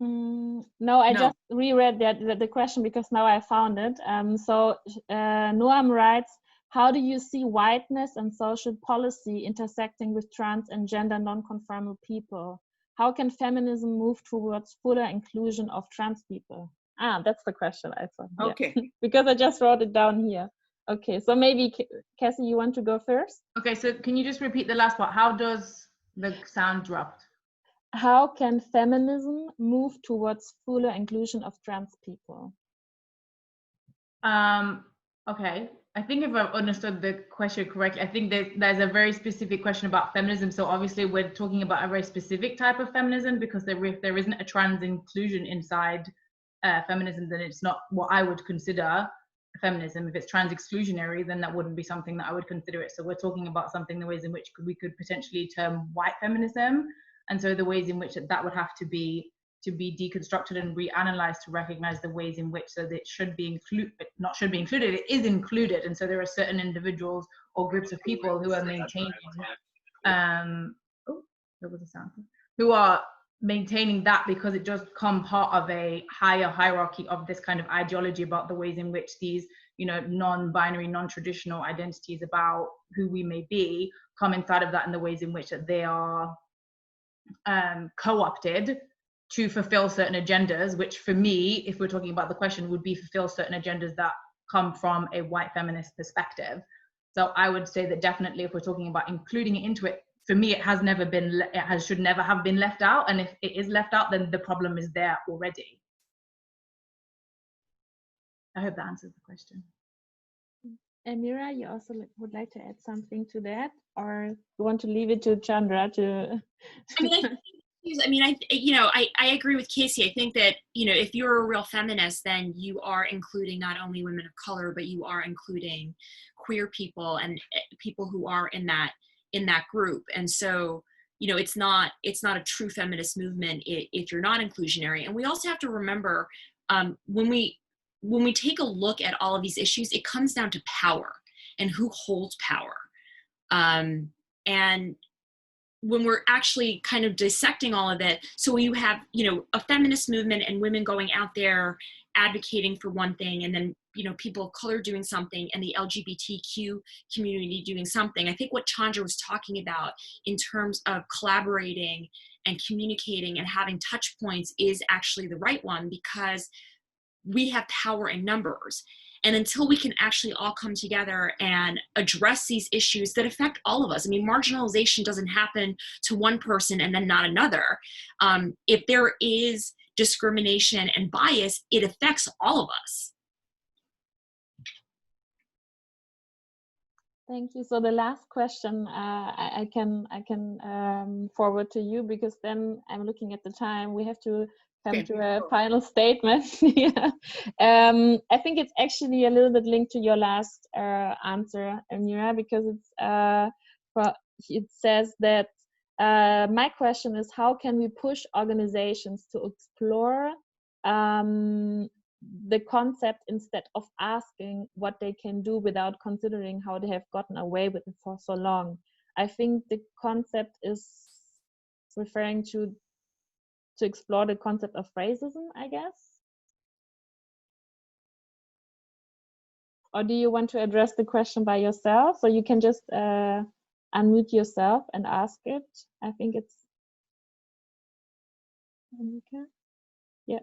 No, I just reread the question because now I found it. So Noam writes, how do you see whiteness and social policy intersecting with trans and gender non-conformal people? How can feminism move towards fuller inclusion of trans people? That's the question I thought. Okay. Yeah. Because I just wrote it down here. Okay, so maybe Kasey, you want to go first? Okay, so can you just repeat the last part? How does the sound dropped? How can feminism move towards fuller inclusion of trans people? Okay, I think if I've understood the question correctly, I think there's a very specific question about feminism. So obviously we're talking about a very specific type of feminism because if there isn't a trans inclusion inside feminism, then it's not what I would consider feminism. If it's trans exclusionary, then that wouldn't be something that I would consider it. So we're talking about something, the ways in which we could potentially term white feminism. And so the ways in which that would have to be deconstructed and reanalyzed to recognize the ways in which so that it should be included, not should be included, it is included. And so there are certain individuals or groups of people who are maintaining, who are maintaining that because it does come part of a higher hierarchy of this kind of ideology about the ways in which these, non-binary, non-traditional identities about who we may be come inside of that, and the ways in which that they are co-opted to fulfill certain agendas, which for me, if we're talking about the question, would be fulfill certain agendas that come from a white feminist perspective. So I would say that definitely if we're talking about including it into it, for me, should never have been left out. And if it is left out, then the problem is there already. I hope that answers the question. Elmira, you also would like to add something to that, or you want to leave it to Chandra to? I agree with Kasey. I think that, if you're a real feminist, then you are including not only women of color, but you are including queer people and people who are in that group. And so, it's not a true feminist movement if you're not inclusionary. And we also have to remember, when we take a look at all of these issues, it comes down to power and who holds power. And when we're actually kind of dissecting all of it, so you have, a feminist movement and women going out there advocating for one thing, and then, people of color doing something, and the LGBTQ community doing something. I think what Chandra was talking about in terms of collaborating and communicating and having touch points is actually the right one, because we have power in numbers. And until we can actually all come together and address these issues that affect all of us. I mean, marginalization doesn't happen to one person and then not another. If there is discrimination and bias, it affects all of us. Thank you. So the last question I can forward to you, because then I'm looking at the time. We have to come to a final statement. Yeah. I think it's actually a little bit linked to your last answer, Elmira, because it says that my question is, how can we push organizations to explore the concept instead of asking what they can do without considering how they have gotten away with it for so long? I think the concept is referring to explore the concept of racism, I guess. Or do you want to address the question by yourself? So you can just unmute yourself and ask it. I think it's okay. Yeah.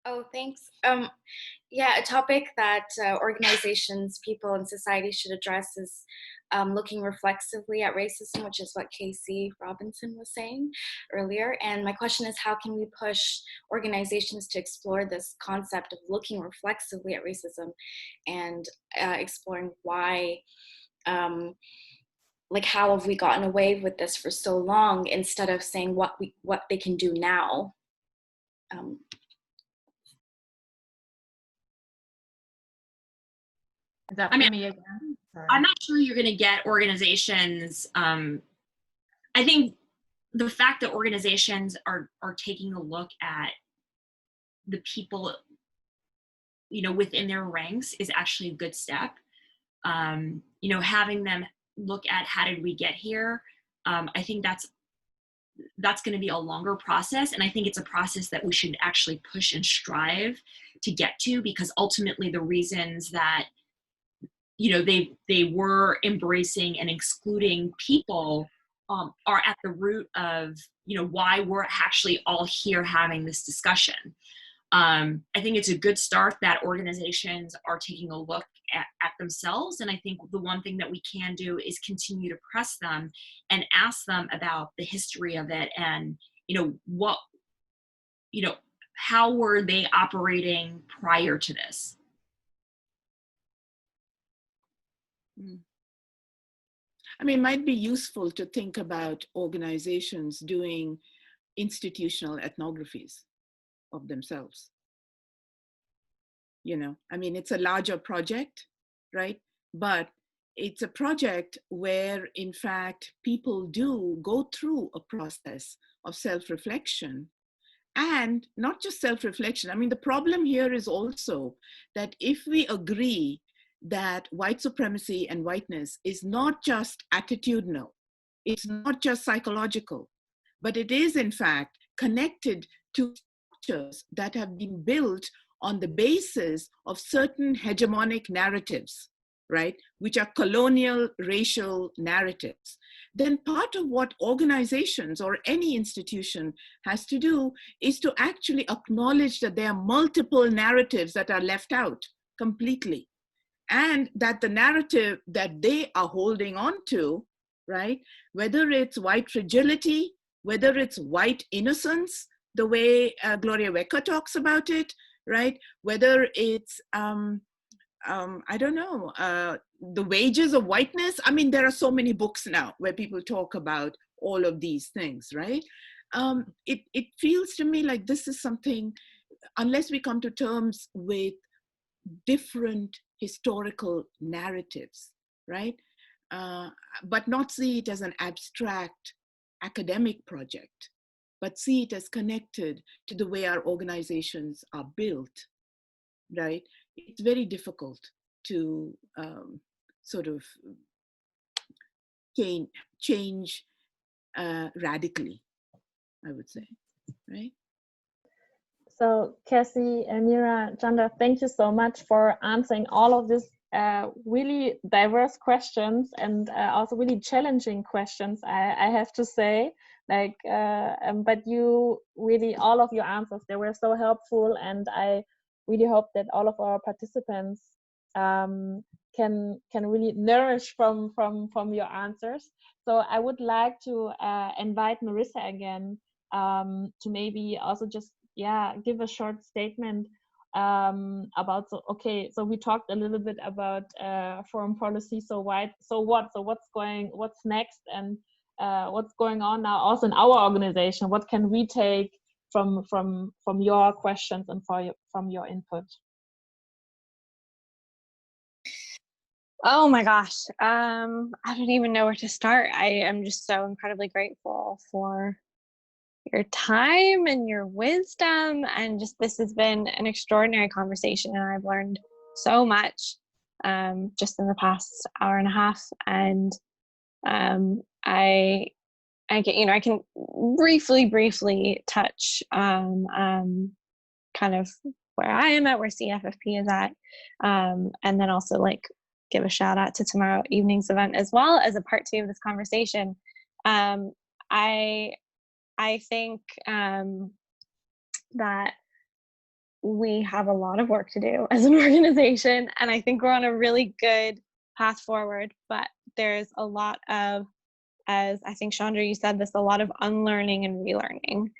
Oh, thanks. Yeah, a topic that organizations, people, and society should address is looking reflexively at racism, which is what Kasey Robinson was saying earlier. And my question is, how can we push organizations to explore this concept of looking reflexively at racism and exploring why like, how have we gotten away with this for so long, instead of saying what they can do now. Is that I mean, for me again? Sorry. I'm not sure you're going to get organizations. I think the fact that organizations are taking a look at the people, you know, within their ranks is actually a good step. You know, having them look at how did we get here, I think that's going to be a longer process, and I think it's a process that we should actually push and strive to get to, because ultimately the reasons that, you know, they were embracing and excluding people are at the root of, you know, why we're actually all here having this discussion. I think it's a good start that organizations are taking a look at themselves. And I think the one thing that we can do is continue to press them and ask them about the history of it, and, you know, what, you know, how were they operating prior to this? I mean, it might be useful to think about organizations doing institutional ethnographies of themselves. You know, I mean, it's a larger project, right? But it's a project where, in fact, people do go through a process of self-reflection, and not just self-reflection. I mean, the problem here is also that if we agree that white supremacy and whiteness is not just attitudinal, it's not just psychological, but it is, in fact, connected to structures that have been built on the basis of certain hegemonic narratives, right, which are colonial racial narratives, then part of what organizations or any institution has to do is to actually acknowledge that there are multiple narratives that are left out completely, and that the narrative that they are holding on to, right, whether it's white fragility, whether it's white innocence, the way Gloria Wecker talks about it, right? Whether it's, I don't know, the wages of whiteness. I mean, there are so many books now where people talk about all of these things, right? It feels to me like this is something, unless we come to terms with different historical narratives, right? But not see it as an abstract academic project, but see it as connected to the way our organizations are built, right? It's very difficult to sort of change radically, I would say, right? So Kasey, Elmira, Chandra, thank you so much for answering all of these really diverse questions, and also really challenging questions, I have to say. Like, but you really, all of your answers, they were so helpful, and I really hope that all of our participants can really nourish from your answers. So I would like to invite Marissa again to maybe also just give a short statement about, so we talked a little bit about foreign policy, so what's next, and what's going on now also in our organization. What can we take from your questions and from your input? Oh my gosh, I don't even know where to start. I am just so incredibly grateful for your time and your wisdom, and just this has been an extraordinary conversation, and I've learned so much just in the past hour and a half. And I can briefly touch kind of where I am at, where CFFP is at, and then also like give a shout out to tomorrow evening's event as well as a part 2 of this conversation. I think that we have a lot of work to do as an organization, and I think we're on a really good path forward, but there's a lot of, as I think Chandra, you said this, a lot of unlearning and relearning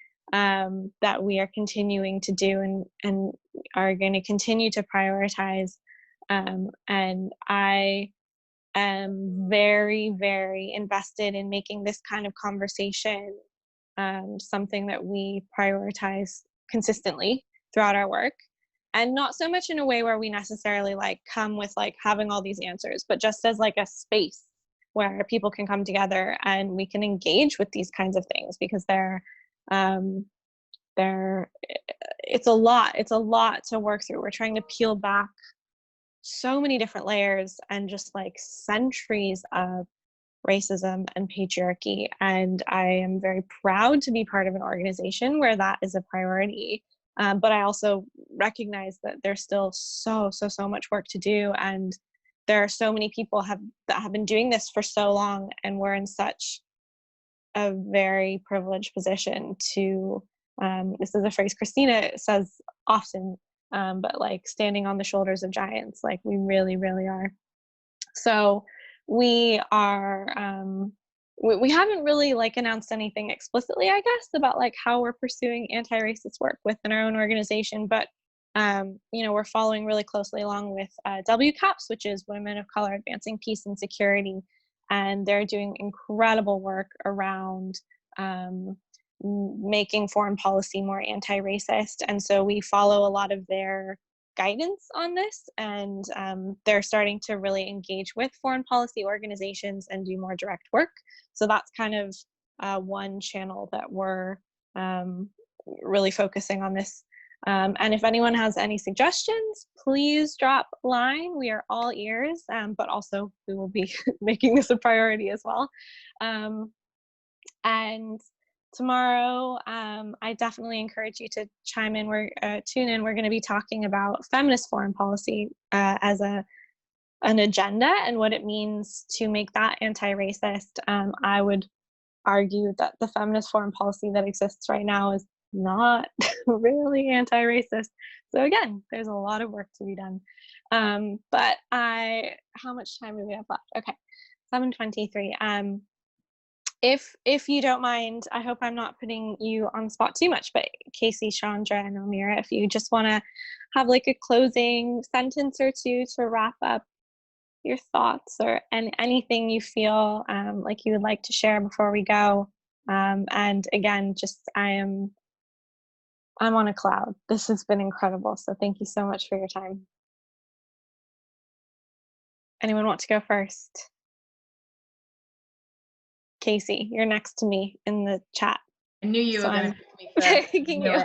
that we are continuing to do and are going to continue to prioritize. And I am very, very invested in making this kind of conversation something that we prioritize consistently throughout our work. And not so much in a way where we necessarily like come with like having all these answers, but just as like a space where people can come together and we can engage with these kinds of things, because it's a lot to work through. We're trying to peel back so many different layers and just like centuries of racism and patriarchy. And I am very proud to be part of an organization where that is a priority. But I also recognize that there's still so much work to do. And there are so many people that have been doing this for so long, and we're in such a very privileged position to, this is a phrase Christina says often, but like standing on the shoulders of giants, like we really, really are. So we are, we haven't really like announced anything explicitly, I guess, about like how we're pursuing anti-racist work within our own organization, but you know, we're following really closely along with WCAPS, which is Women of Color Advancing Peace and Security, and they're doing incredible work around making foreign policy more anti-racist. And so we follow a lot of their guidance on this, and they're starting to really engage with foreign policy organizations and do more direct work. So that's kind of one channel that we're really focusing on this. And if anyone has any suggestions, please drop a line. We are all ears, but also we will be making this a priority as well. And tomorrow, I definitely encourage you to chime in. Tune in. We're going to be talking about feminist foreign policy as an agenda and what it means to make that anti-racist. I would argue that the feminist foreign policy that exists right now is not really anti-racist. So again, there's a lot of work to be done. But how much time do we have left? Okay, 7:23. If you don't mind, I hope I'm not putting you on the spot too much, but Kasey, Chandra, and Elmira, if you just want to have like a closing sentence or two to wrap up your thoughts or anything you feel like you would like to share before we go. And again, just I'm on a cloud. This has been incredible. So thank you so much for your time. Anyone want to go first? Kasey, you're next to me in the chat. I knew you were going to pick me first. Picking you.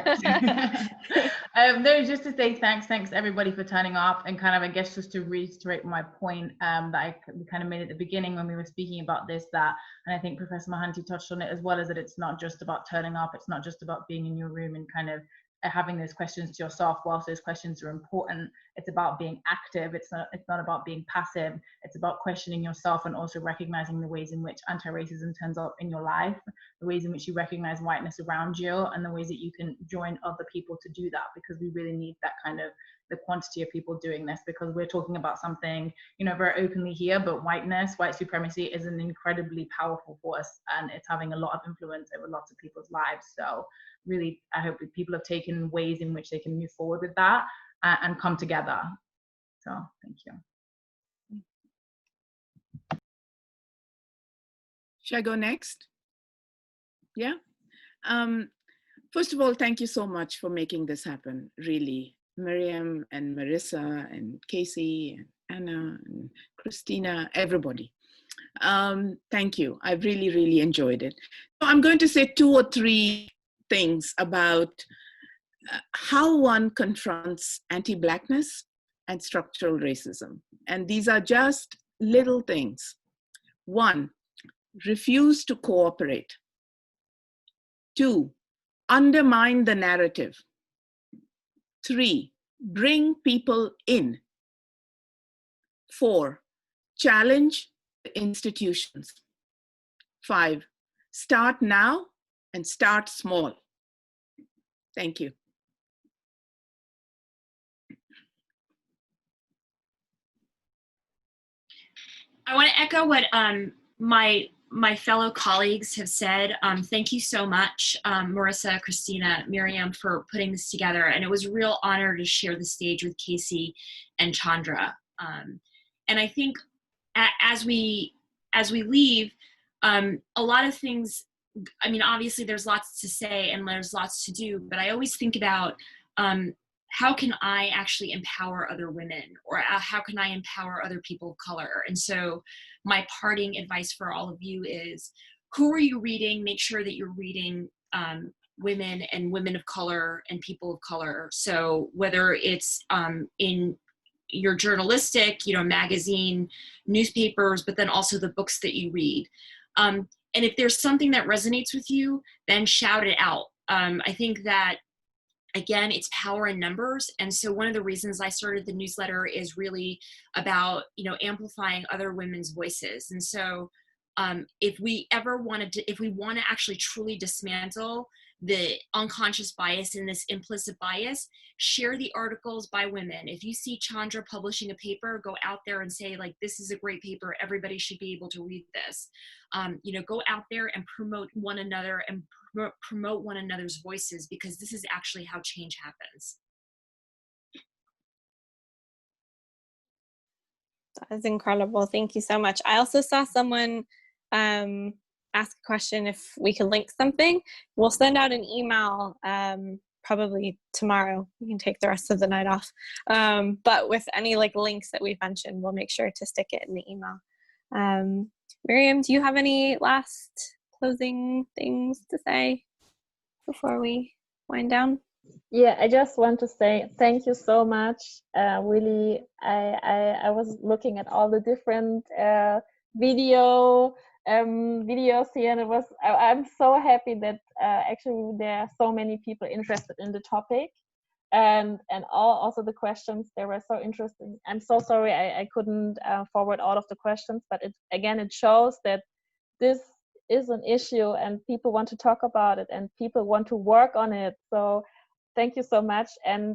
No, just to say thanks everybody for turning up, and kind of, I guess, just to reiterate my point that we kind of made at the beginning when we were speaking about this, that, and I think Professor Mohanty touched on it as well, is that it's not just about turning up, it's not just about being in your room and kind of having those questions to yourself. Whilst those questions are important, it's about being active. It's not about being passive. It's about questioning yourself and also recognizing the ways in which anti-racism turns up in your life, the ways in which you recognize whiteness around you, and the ways that you can join other people to do that, because we really need that kind of the quantity of people doing this, because we're talking about something, you know, very openly here, but whiteness, white supremacy is an incredibly powerful force, and it's having a lot of influence over lots of people's lives. So really, I hope that people have taken ways in which they can move forward with that and come together. So thank you. Should I go next? Yeah. First of all, thank you so much for making this happen, really. Miriam and Marissa and Kasey and Anna and Christina, everybody. Thank you. I've really, really enjoyed it. So I'm going to say 2 or 3 things about how one confronts anti-Blackness and structural racism. And these are just little things. 1, refuse to cooperate. 2, undermine the narrative. 3, bring people in. 4, challenge institutions. 5, start now and start small. Thank you. I want to echo what my fellow colleagues have said. Thank you so much, Marissa, Christina, Miriam, for putting this together. And it was a real honor to share the stage with Kasey and Chandra. And I think as we leave, a lot of things, I mean, obviously there's lots to say and there's lots to do, but I always think about how can I actually empower other women, or how can I empower other people of color? And so my parting advice for all of you is, who are you reading? Make sure that you're reading women and women of color and people of color. So whether it's in your journalistic, magazine, newspapers, but then also the books that you read. And if there's something that resonates with you, then shout it out. I think that, again, it's power in numbers. And so one of the reasons I started the newsletter is really about, amplifying other women's voices. And so if we want to actually truly dismantle the unconscious bias and this implicit bias, share the articles by women. If you see Chandra publishing a paper, go out there and say, like, this is a great paper, everybody should be able to read this. Go out there and promote one another and promote one another's voices, because this is actually how change happens. That is incredible. Thank you so much. I also saw someone ask a question if we could link something. We'll send out an email probably tomorrow. You can take the rest of the night off. But with any links that we've mentioned, we'll make sure to stick it in the email. Miriam, do you have any last closing things to say before we wind down? Yeah, I just want to say thank you so much. Really, I was looking at all the different videos here, and I'm so happy that actually there are so many people interested in the topic, and also the questions, they were so interesting. I'm so sorry I couldn't forward all of the questions, but it shows that this is an issue and people want to talk about it and people want to work on it. So thank you so much. And